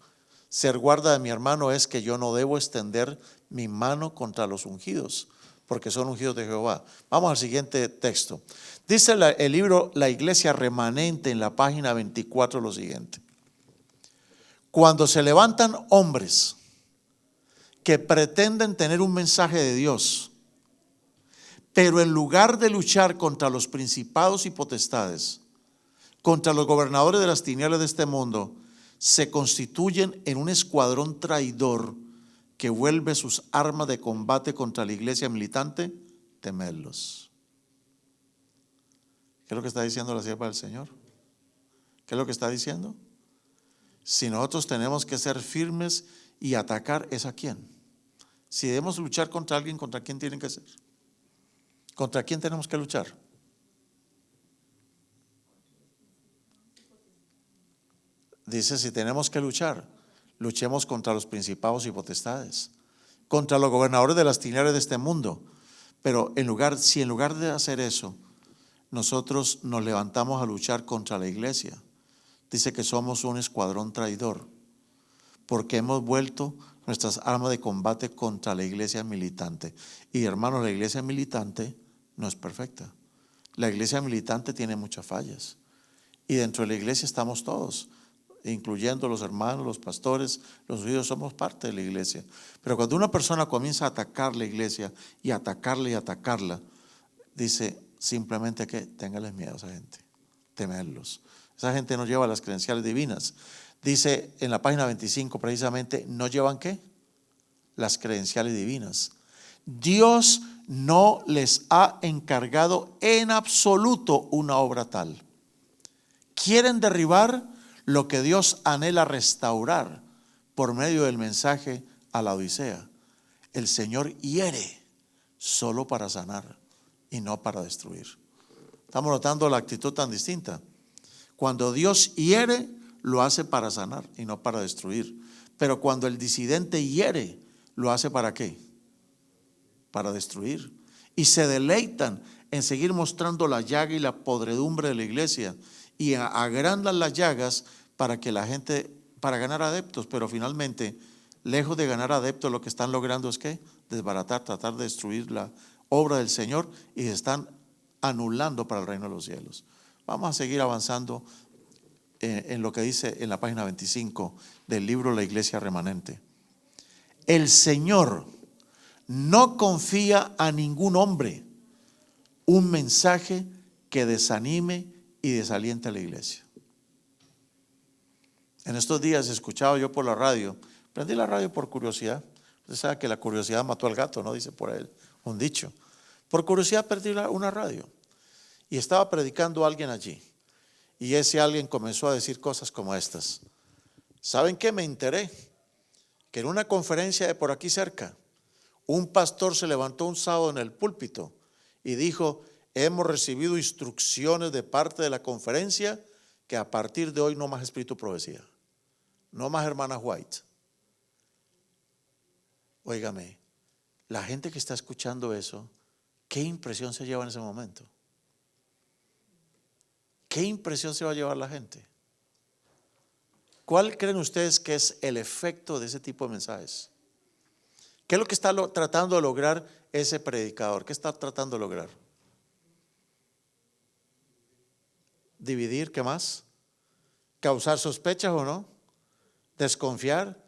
Ser guarda de mi hermano es que yo no debo extender mi mano contra los ungidos, porque son ungidos de Jehová. Vamos al siguiente texto. Dice el libro La Iglesia Remanente en la página 24 lo siguiente. Cuando se levantan hombres que pretenden tener un mensaje de Dios, pero en lugar de luchar contra los principados y potestades, contra los gobernadores de las tinieblas de este mundo, se constituyen en un escuadrón traidor que vuelve sus armas de combate contra la iglesia militante, temedlos. ¿Qué es lo que está diciendo la sierva del Señor? ¿Qué es lo que está diciendo? Si nosotros tenemos que ser firmes y atacar, ¿es a quién? Si debemos luchar contra alguien, ¿contra quién tienen que ser? ¿Contra quién tenemos que luchar? Dice, si tenemos que luchar, luchemos contra los principados y potestades, contra los gobernadores de las tinieblas de este mundo. Pero si en lugar de hacer eso, nosotros nos levantamos a luchar contra la iglesia, dice que somos un escuadrón traidor, porque hemos vuelto nuestras armas de combate contra la iglesia militante. Y hermanos, la iglesia militante no es perfecta. La iglesia militante tiene muchas fallas. Y dentro de la iglesia estamos todos, incluyendo los hermanos, los pastores, los judíos, somos parte de la iglesia. Pero cuando una persona comienza a atacar la iglesia y atacarla, dice simplemente que téngales miedo a esa gente, temerlos. Esa gente no lleva las credenciales divinas. Dice en la página 25 precisamente, ¿no llevan qué? Las credenciales divinas. Dios no les ha encargado en absoluto una obra tal. Quieren derribar lo que Dios anhela restaurar por medio del mensaje a la Odisea. El Señor hiere solo para sanar y no para destruir. Estamos notando la actitud tan distinta. Cuando Dios hiere, lo hace para sanar y no para destruir. Pero cuando el disidente hiere, ¿lo hace para qué? Para destruir. Y se deleitan en seguir mostrando la llaga y la podredumbre de la iglesia y agrandan las llagas para que la gente, para ganar adeptos, pero finalmente, lejos de ganar adeptos, lo que están logrando es ¿qué? Desbaratar, tratar de destruirla obra del Señor y se están anulando para el reino de los cielos. Vamos a seguir avanzando en lo que dice en la página 25 del libro La Iglesia Remanente. El Señor no confía a ningún hombre un mensaje que desanime y desaliente a la iglesia. En estos días escuchaba yo por la radio, prendí la radio por curiosidad. Usted sabe que la curiosidad mató al gato, ¿no? Dice por ahí un dicho. Por curiosidad perdí una radio y estaba predicando alguien allí. Y ese alguien comenzó a decir cosas como estas. ¿Saben qué? Me enteré que en una conferencia de por aquí cerca, un pastor se levantó un sábado en el púlpito y dijo: hemos recibido instrucciones de parte de la conferencia que a partir de hoy no más espíritu profecía, no más hermana White. Óigame, la gente que está escuchando eso, ¿qué impresión se lleva en ese momento? ¿Qué impresión se va a llevar la gente? ¿Cuál creen ustedes que es el efecto de ese tipo de mensajes? ¿Qué es lo que está tratando de lograr ese predicador? ¿Qué está tratando de lograr? Dividir, ¿qué más? ¿Causar sospechas o no? ¿Desconfiar?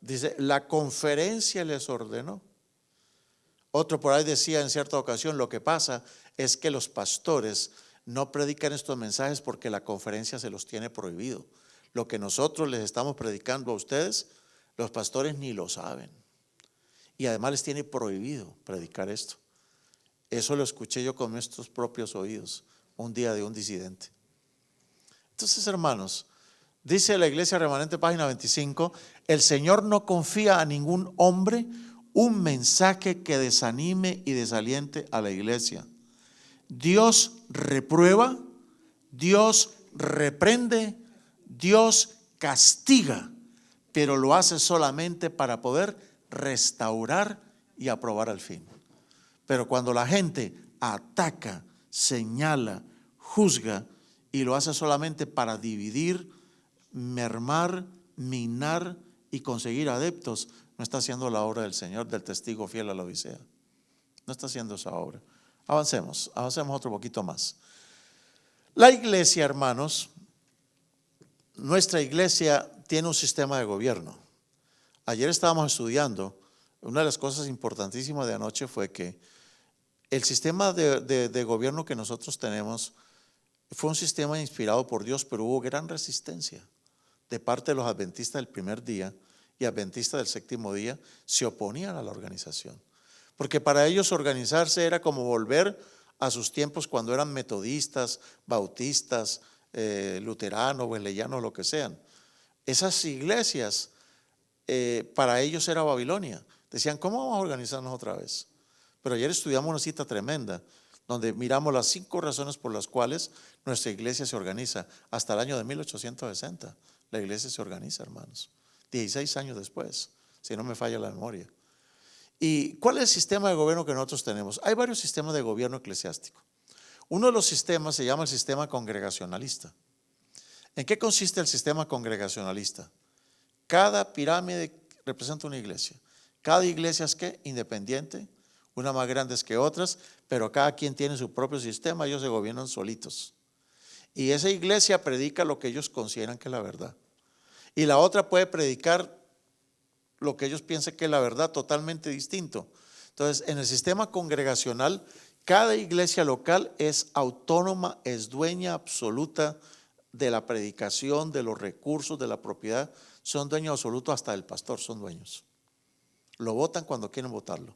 Dice, la conferencia les ordenó. Otro por ahí decía en cierta ocasión, lo que pasa es que los pastores no predican estos mensajes porque la conferencia se los tiene prohibido. Lo que nosotros les estamos predicando a ustedes, los pastores ni lo saben. Y además les tiene prohibido predicar esto. Eso lo escuché yo con nuestros propios oídos un día de un disidente. Entonces, hermanos, dice la Iglesia Remanente, página 25, el Señor no confía a ningún hombre un mensaje que desanime y desaliente a la iglesia. Dios reprueba, Dios reprende, Dios castiga, pero lo hace solamente para poder restaurar y aprobar al fin. Pero cuando la gente ataca, señala, juzga y lo hace solamente para dividir, mermar, minar y conseguir adeptos, no está haciendo la obra del Señor, del testigo fiel a la Odisea. No está haciendo esa obra. Avancemos otro poquito más. La iglesia, hermanos, nuestra iglesia tiene un sistema de gobierno. Ayer estábamos estudiando, una de las cosas importantísimas de anoche fue que el sistema de gobierno que nosotros tenemos fue un sistema inspirado por Dios, pero hubo gran resistencia de parte de los adventistas del primer día y adventistas del séptimo día. Se oponían a la organización, porque para ellos organizarse era como volver a sus tiempos cuando eran metodistas, bautistas, luteranos, wesleyanos, lo que sean. Esas iglesias para ellos era Babilonia. Decían, ¿cómo vamos a organizarnos otra vez? Pero ayer estudiamos una cita tremenda donde miramos las 5 razones por las cuales nuestra iglesia se organiza. Hasta el año de 1860 la iglesia se organiza, hermanos. 16 años después, si no me falla la memoria. ¿Y cuál es el sistema de gobierno que nosotros tenemos? Hay varios sistemas de gobierno eclesiástico. Uno de los sistemas se llama el sistema congregacionalista. ¿En qué consiste el sistema congregacionalista? Cada pirámide representa una iglesia. Cada iglesia es ¿qué? Independiente, unas más grandes que otras, pero cada quien tiene su propio sistema, ellos se gobiernan solitos. Y esa iglesia predica lo que ellos consideran que es la verdad. Y la otra puede predicar lo que ellos piensen que es la verdad, totalmente distinto. Entonces, en el sistema congregacional, cada iglesia local es autónoma, es dueña absoluta de la predicación, de los recursos, de la propiedad. Son dueños absolutos, hasta del pastor son dueños. Lo votan cuando quieren votarlo.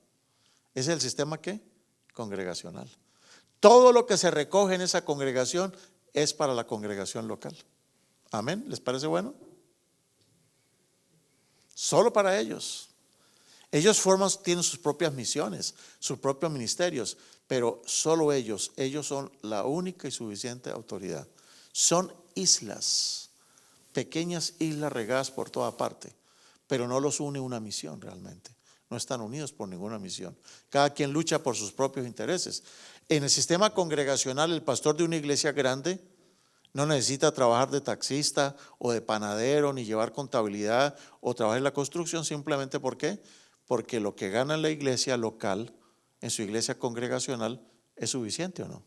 Ese es el sistema ¿qué? Congregacional. Todo lo que se recoge en esa congregación es para la congregación local. Amén. ¿Les parece bueno? Solo para ellos. Ellos tienen sus propias misiones, sus propios ministerios, pero solo ellos son la única y suficiente autoridad. Son islas, pequeñas islas regadas por toda parte, pero no los une una misión realmente. No están unidos por ninguna misión. Cada quien lucha por sus propios intereses. En el sistema congregacional, el pastor de una iglesia grande no necesita trabajar de taxista o de panadero, ni llevar contabilidad o trabajar en la construcción. Simplemente ¿por qué? Porque lo que gana la iglesia local en su iglesia congregacional, ¿es suficiente o no?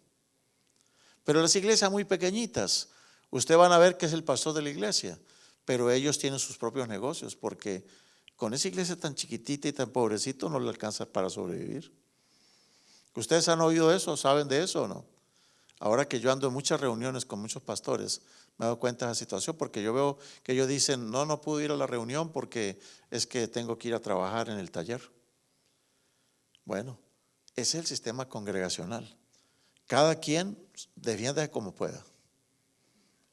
Pero las iglesias muy pequeñitas, usted van a ver que es el pastor de la iglesia, pero ellos tienen sus propios negocios, porque con esa iglesia tan chiquitita y tan pobrecito no le alcanza para sobrevivir. ¿Ustedes han oído eso? ¿Saben de eso o no? Ahora que yo ando en muchas reuniones con muchos pastores, me he dado cuenta de esa situación, porque yo veo que ellos dicen, no pude ir a la reunión porque es que tengo que ir a trabajar en el taller. Bueno, ese es el sistema congregacional. Cada quien defienda como pueda.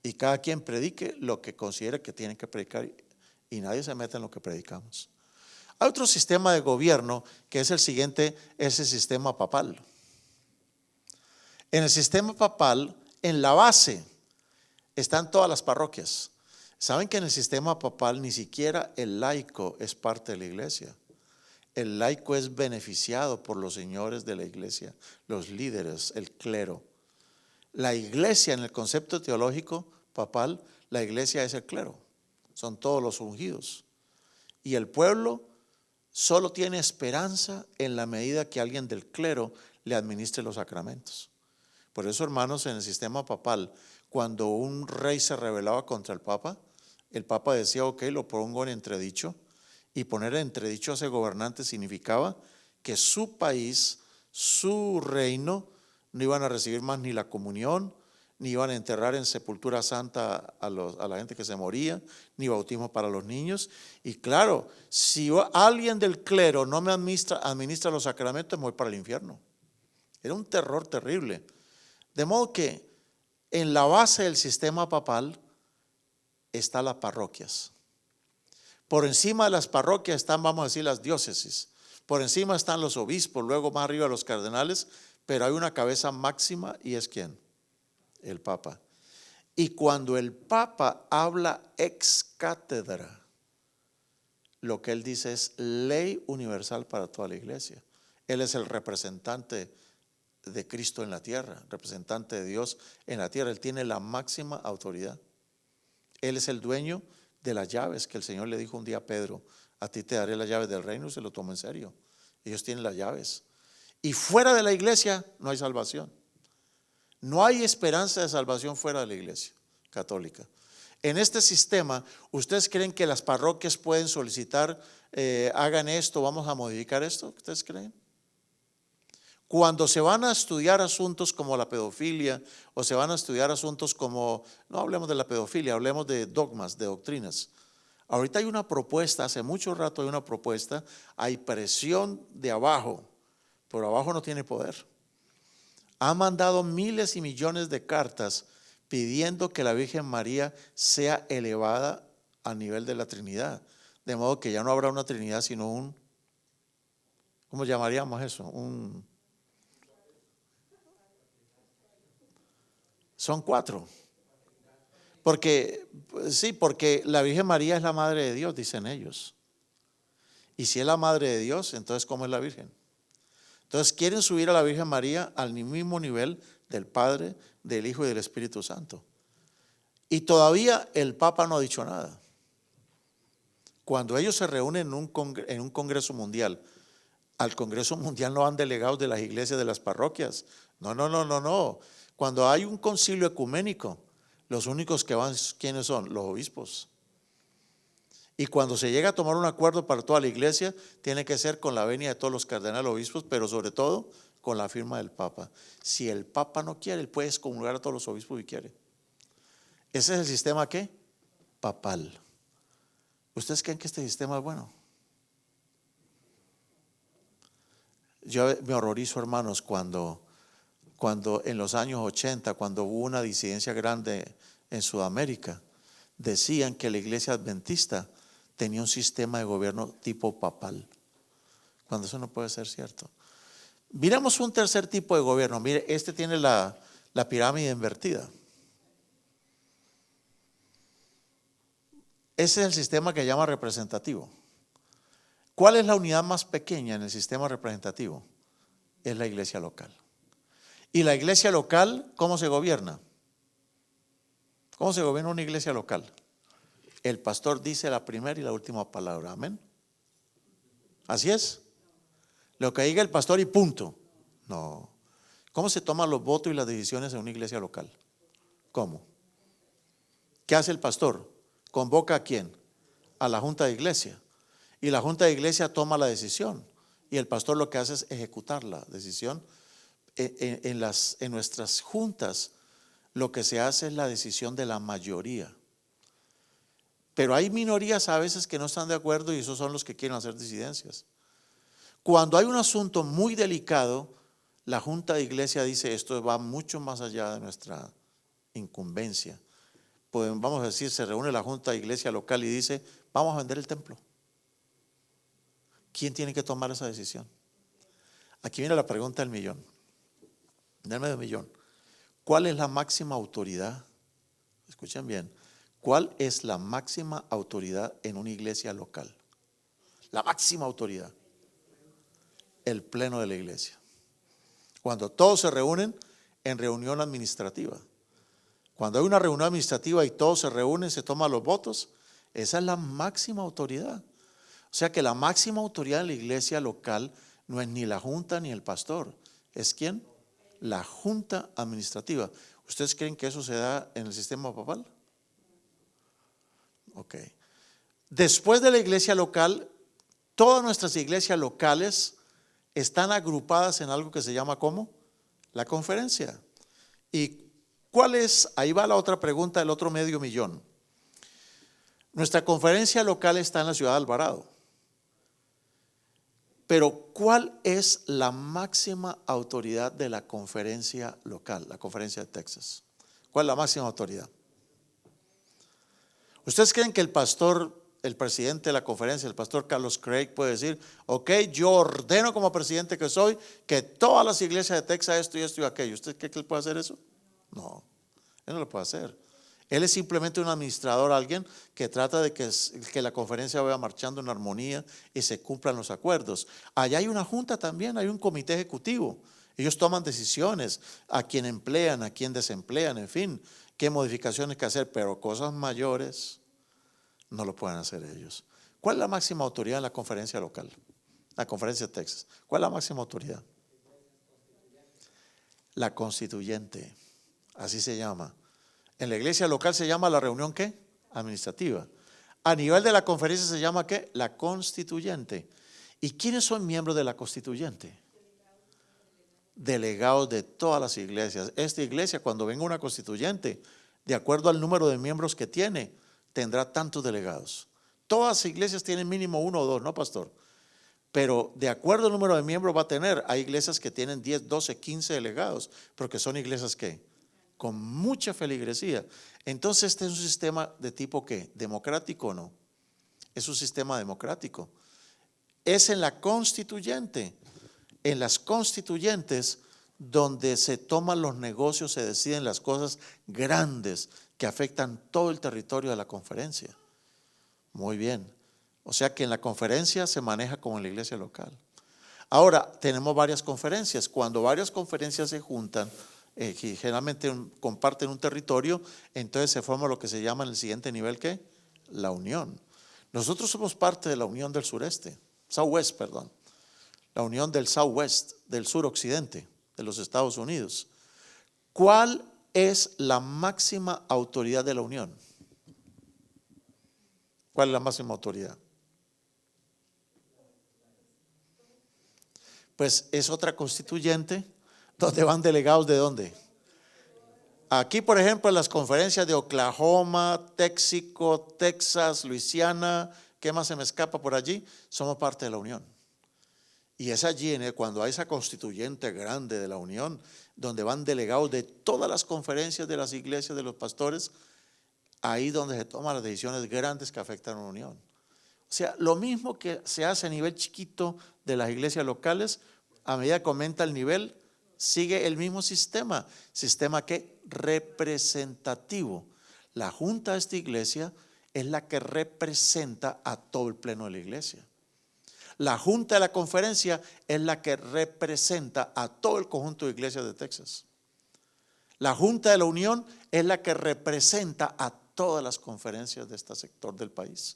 Y cada quien predique lo que considere que tiene que predicar, y nadie se mete en lo que predicamos. Hay otro sistema de gobierno que es el siguiente, es el sistema papal. En el sistema papal, en la base, están todas las parroquias. ¿Saben que en el sistema papal ni siquiera el laico es parte de la iglesia? El laico es beneficiado por los señores de la iglesia, los líderes, el clero. La iglesia, en el concepto teológico papal, la iglesia es el clero, son todos los ungidos. Y el pueblo solo tiene esperanza en la medida que alguien del clero le administre los sacramentos. Por eso, hermanos, en el sistema papal, cuando un rey se rebelaba contra el papa decía, ok, lo pongo en entredicho. Y poner en entredicho a ese gobernante significaba que su país, su reino, no iban a recibir más ni la comunión, ni iban a enterrar en sepultura santa a la gente que se moría, ni bautismo para los niños. Y claro, si alguien del clero no me administra los sacramentos, me voy para el infierno. Era un terror terrible. De modo que en la base del sistema papal están las parroquias. Por encima de las parroquias están, vamos a decir, las diócesis. Por encima están los obispos, luego más arriba los cardenales, pero hay una cabeza máxima, y es ¿quién? El Papa. Y cuando el Papa habla ex cátedra, lo que él dice es ley universal para toda la iglesia. Él es el representante de Cristo en la tierra, representante de Dios en la tierra. Él tiene la máxima autoridad. Él es el dueño de las llaves que el Señor le dijo un día a Pedro, a ti te daré las llaves del reino, y se lo tomó en serio. Ellos tienen las llaves. Y fuera de la iglesia no hay salvación. No hay esperanza de salvación fuera de la iglesia católica. En este sistema, ¿ustedes creen que las parroquias pueden solicitar, hagan esto, vamos a modificar esto? ¿Ustedes creen? Cuando se van a estudiar asuntos como la pedofilia, o se van a estudiar asuntos como, no hablemos de la pedofilia, hablemos de dogmas, de doctrinas. Ahorita hay una propuesta, hace mucho rato hay una propuesta, hay presión de abajo, pero abajo no tiene poder. Ha mandado miles y millones de cartas pidiendo que la Virgen María sea elevada a nivel de la Trinidad, de modo que ya no habrá una Trinidad sino un, ¿cómo llamaríamos eso? Son 4. Porque, sí, porque la Virgen María es la madre de Dios, dicen ellos. Y si es la madre de Dios, entonces ¿cómo es la Virgen? Entonces quieren subir a la Virgen María al mismo nivel del Padre, del Hijo y del Espíritu Santo. Y todavía el Papa no ha dicho nada. Cuando ellos se reúnen en un congreso mundial, al congreso mundial no van delegados de las iglesias, de las parroquias. No. Cuando hay un concilio ecuménico, los únicos que van, ¿quiénes son? Los obispos. Y cuando se llega a tomar un acuerdo para toda la iglesia, tiene que ser con la venia de todos los cardenales obispos, pero sobre todo con la firma del Papa. Si el Papa no quiere, él puede excomulgar a todos los obispos si quiere. Ese es el sistema, ¿qué? Papal. ¿Ustedes creen que este sistema es bueno? Yo me horrorizo, hermanos, cuando en los años 80, cuando hubo una disidencia grande en Sudamérica, decían que la iglesia adventista tenía un sistema de gobierno tipo papal, cuando eso no puede ser cierto. Miramos un tercer tipo de gobierno. Mire, este tiene la pirámide invertida. Ese es el sistema que llama representativo. ¿Cuál es la unidad más pequeña en el sistema representativo? Es la iglesia local. ¿Y la iglesia local cómo se gobierna? ¿Cómo se gobierna una iglesia local? El pastor dice la primera y la última palabra, amén. Así es. lo que diga el pastor y punto. No. ¿Cómo se toman los votos y las decisiones en una iglesia local? ¿Cómo? ¿Qué hace el pastor? ¿Convoca a quién? A la junta de iglesia. Y la junta de iglesia toma la decisión. Y el pastor lo que hace es ejecutar la decisión. En nuestras juntas lo que se hace es la decisión de la mayoría. Pero hay minorías a veces que no están de acuerdo y esos son los que quieren hacer disidencias. Cuando hay un asunto muy delicado, la junta de iglesia dice esto va mucho más allá de nuestra incumbencia. Pues, vamos a decir, se reúne la junta de iglesia local y dice vamos a vender el templo. ¿Quién tiene que tomar esa decisión? Aquí viene la pregunta del millón. Denme de millón. ¿Cuál es la máxima autoridad? Escuchen bien. ¿Cuál es la máxima autoridad en una iglesia local? La máxima autoridad. El pleno de la iglesia. Cuando todos se reúnen en reunión administrativa. Cuando hay una reunión administrativa y todos se reúnen, se toman los votos, esa es la máxima autoridad. O sea que la máxima autoridad en la iglesia local no es ni la junta ni el pastor. ¿Es quién? La junta administrativa. ¿Ustedes creen que eso se da en el sistema papal? Ok. Después de la iglesia local, todas nuestras iglesias locales están agrupadas en algo que se llama ¿cómo? La conferencia. ¿Y cuál es? Ahí va la otra pregunta, el otro medio millón. Nuestra conferencia local está en la ciudad de Alvarado. Pero ¿cuál es la máxima autoridad de la conferencia local, la conferencia de Texas? ¿Cuál es la máxima autoridad? ¿Ustedes creen que el pastor, el presidente de la conferencia, el pastor Carlos Craig puede decir, ok, yo ordeno como presidente que soy, que todas las iglesias de Texas esto y esto y aquello? ¿Usted cree que él puede hacer eso? No, él no lo puede hacer. Él es simplemente un administrador, alguien que trata de que la conferencia vaya marchando en armonía y se cumplan los acuerdos. Allá hay una junta también, hay un comité ejecutivo. Ellos toman decisiones, a quién emplean, a quién desemplean, en fin, qué modificaciones que hacer, pero cosas mayores no lo pueden hacer ellos. ¿Cuál es la máxima autoridad en la conferencia local? La conferencia de Texas. ¿Cuál es la máxima autoridad? La constituyente, así se llama. En la iglesia local se llama la reunión ¿qué? Administrativa. A nivel de la conferencia se llama ¿qué? La constituyente. ¿Y quiénes son miembros de la constituyente? Delegados de todas las iglesias. Esta iglesia, cuando venga una constituyente, de acuerdo al número de miembros que tiene, tendrá tantos delegados. Todas las iglesias tienen mínimo 1 o 2, ¿no, pastor? Pero de acuerdo al número de miembros va a tener, hay iglesias que tienen 10, 12, 15 delegados, porque son iglesias que con mucha feligresía. Entonces este es un sistema de tipo ¿qué? ¿Democrático o no? Es un sistema democrático. Es en la constituyente, en las constituyentes donde se toman los negocios, se deciden las cosas grandes que afectan todo el territorio de la conferencia. Muy bien. O sea que en la conferencia se maneja como en la iglesia local. Ahora, tenemos varias conferencias. Cuando varias conferencias se juntan, que generalmente comparten un territorio, entonces se forma lo que se llama en el siguiente nivel, ¿qué? La unión. Nosotros somos parte de la unión del sureste, Southwest, perdón. La unión del Southwest, del suroccidente de los Estados Unidos. ¿Cuál es la máxima autoridad de la unión? ¿Cuál es la máxima autoridad? Pues es otra constituyente donde van delegados ¿de dónde? Aquí, por ejemplo, en las conferencias de Oklahoma, Texaco, Texas, Luisiana, ¿qué más se me escapa por allí? Somos parte de la unión. Y es allí cuando hay esa constituyente grande de la unión, donde van delegados de todas las conferencias de las iglesias, de los pastores, ahí donde se toman las decisiones grandes que afectan a la unión. O sea, lo mismo que se hace a nivel chiquito de las iglesias locales, a medida que aumenta el nivel, sigue el mismo sistema. ¿Sistema qué? Representativo. La junta de esta iglesia es la que representa a todo el pleno de la iglesia. La junta de la conferencia es la que representa a todo el conjunto de iglesias de Texas. La junta de la unión es la que representa a todas las conferencias de este sector del país.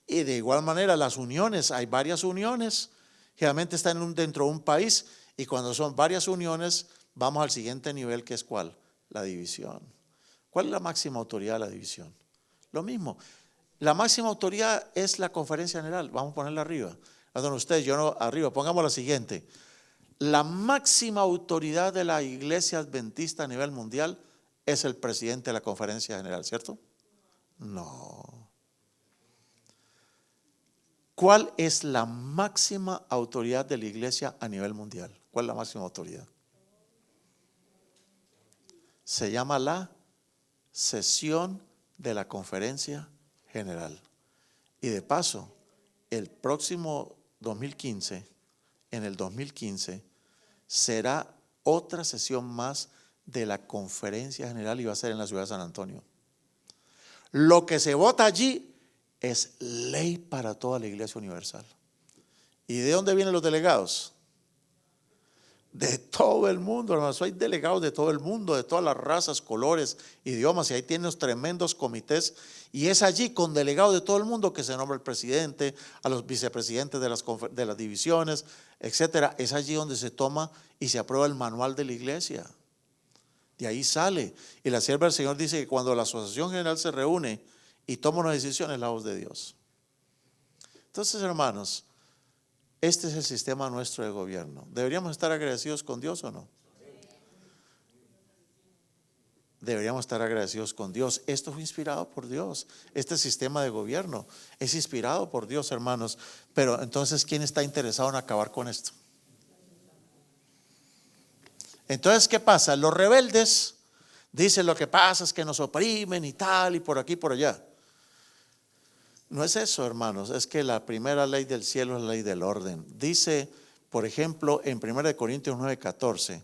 Y de igual manera las uniones, hay varias uniones Generalmente está dentro de un país, y cuando son varias uniones, vamos al siguiente nivel, que es ¿cuál? La división. ¿Cuál es la máxima autoridad de la división? Lo mismo. La máxima autoridad es la conferencia general. Vamos a ponerla arriba. Perdón, ustedes, yo no arriba. Pongamos la siguiente. La máxima autoridad de la iglesia adventista a nivel mundial es el presidente de la conferencia general, ¿cierto? No. ¿Cuál es la máxima autoridad de la iglesia a nivel mundial? ¿Cuál es la máxima autoridad? Se llama la sesión de la conferencia general. Y de paso, el próximo 2015, en el 2015, será otra sesión más de la conferencia general y va a ser en la ciudad de San Antonio. Lo que se vota allí es ley para toda la iglesia universal. ¿Y de dónde vienen los delegados? De todo el mundo, hermanos. Hay delegados de todo el mundo, de todas las razas, colores, idiomas, y ahí tienen los tremendos comités. Y es allí con delegados de todo el mundo que se nombra el presidente, a los vicepresidentes de las divisiones, etcétera. Es allí donde se toma y se aprueba el manual de la iglesia. De ahí sale. Y la sierva del Señor dice que cuando la asociación general se reúne y toma una decisión, es la voz de Dios. Entonces, hermanos, este es el sistema nuestro de gobierno. ¿Deberíamos estar agradecidos con Dios o no? Deberíamos estar agradecidos con Dios. Esto fue inspirado por Dios. Este sistema de gobierno es inspirado por Dios, hermanos. Pero entonces, ¿quién está interesado en acabar con esto? Entonces, ¿qué pasa? Los rebeldes dicen lo que pasa es que nos oprimen y tal, y por aquí y por allá. No es eso, hermanos, es que la primera ley del cielo es la ley del orden. Dice, por ejemplo, en 1 Corintios 9:14,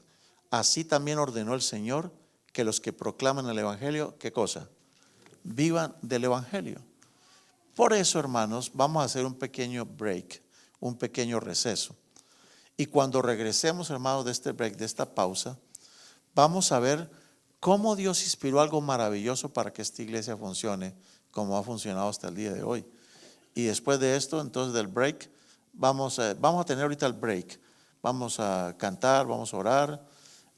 así también ordenó el Señor que los que proclaman el evangelio, ¿qué cosa? Vivan del evangelio. Por eso, hermanos, vamos a hacer un pequeño break, un pequeño receso. Y cuando regresemos, hermanos, de este break, de esta pausa, vamos a ver cómo Dios inspiró algo maravilloso para que esta iglesia funcione como ha funcionado hasta el día de hoy. Y después de esto, entonces del break, vamos a tener ahorita el break. Vamos a cantar, vamos a orar.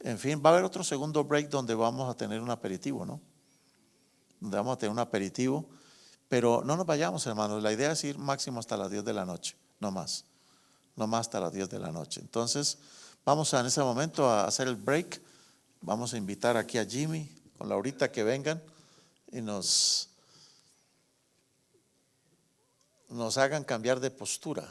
En fin, va a haber otro segundo break donde vamos a tener un aperitivo, ¿no? Donde vamos a tener un aperitivo. Pero no nos vayamos, hermanos. La idea es ir máximo hasta las 10 de la noche, no más. No más hasta las 10 de la noche. Entonces, vamos en ese momento a hacer el break. Vamos a invitar aquí a Jimmy con Laurita que vengan y nos hagan cambiar de postura.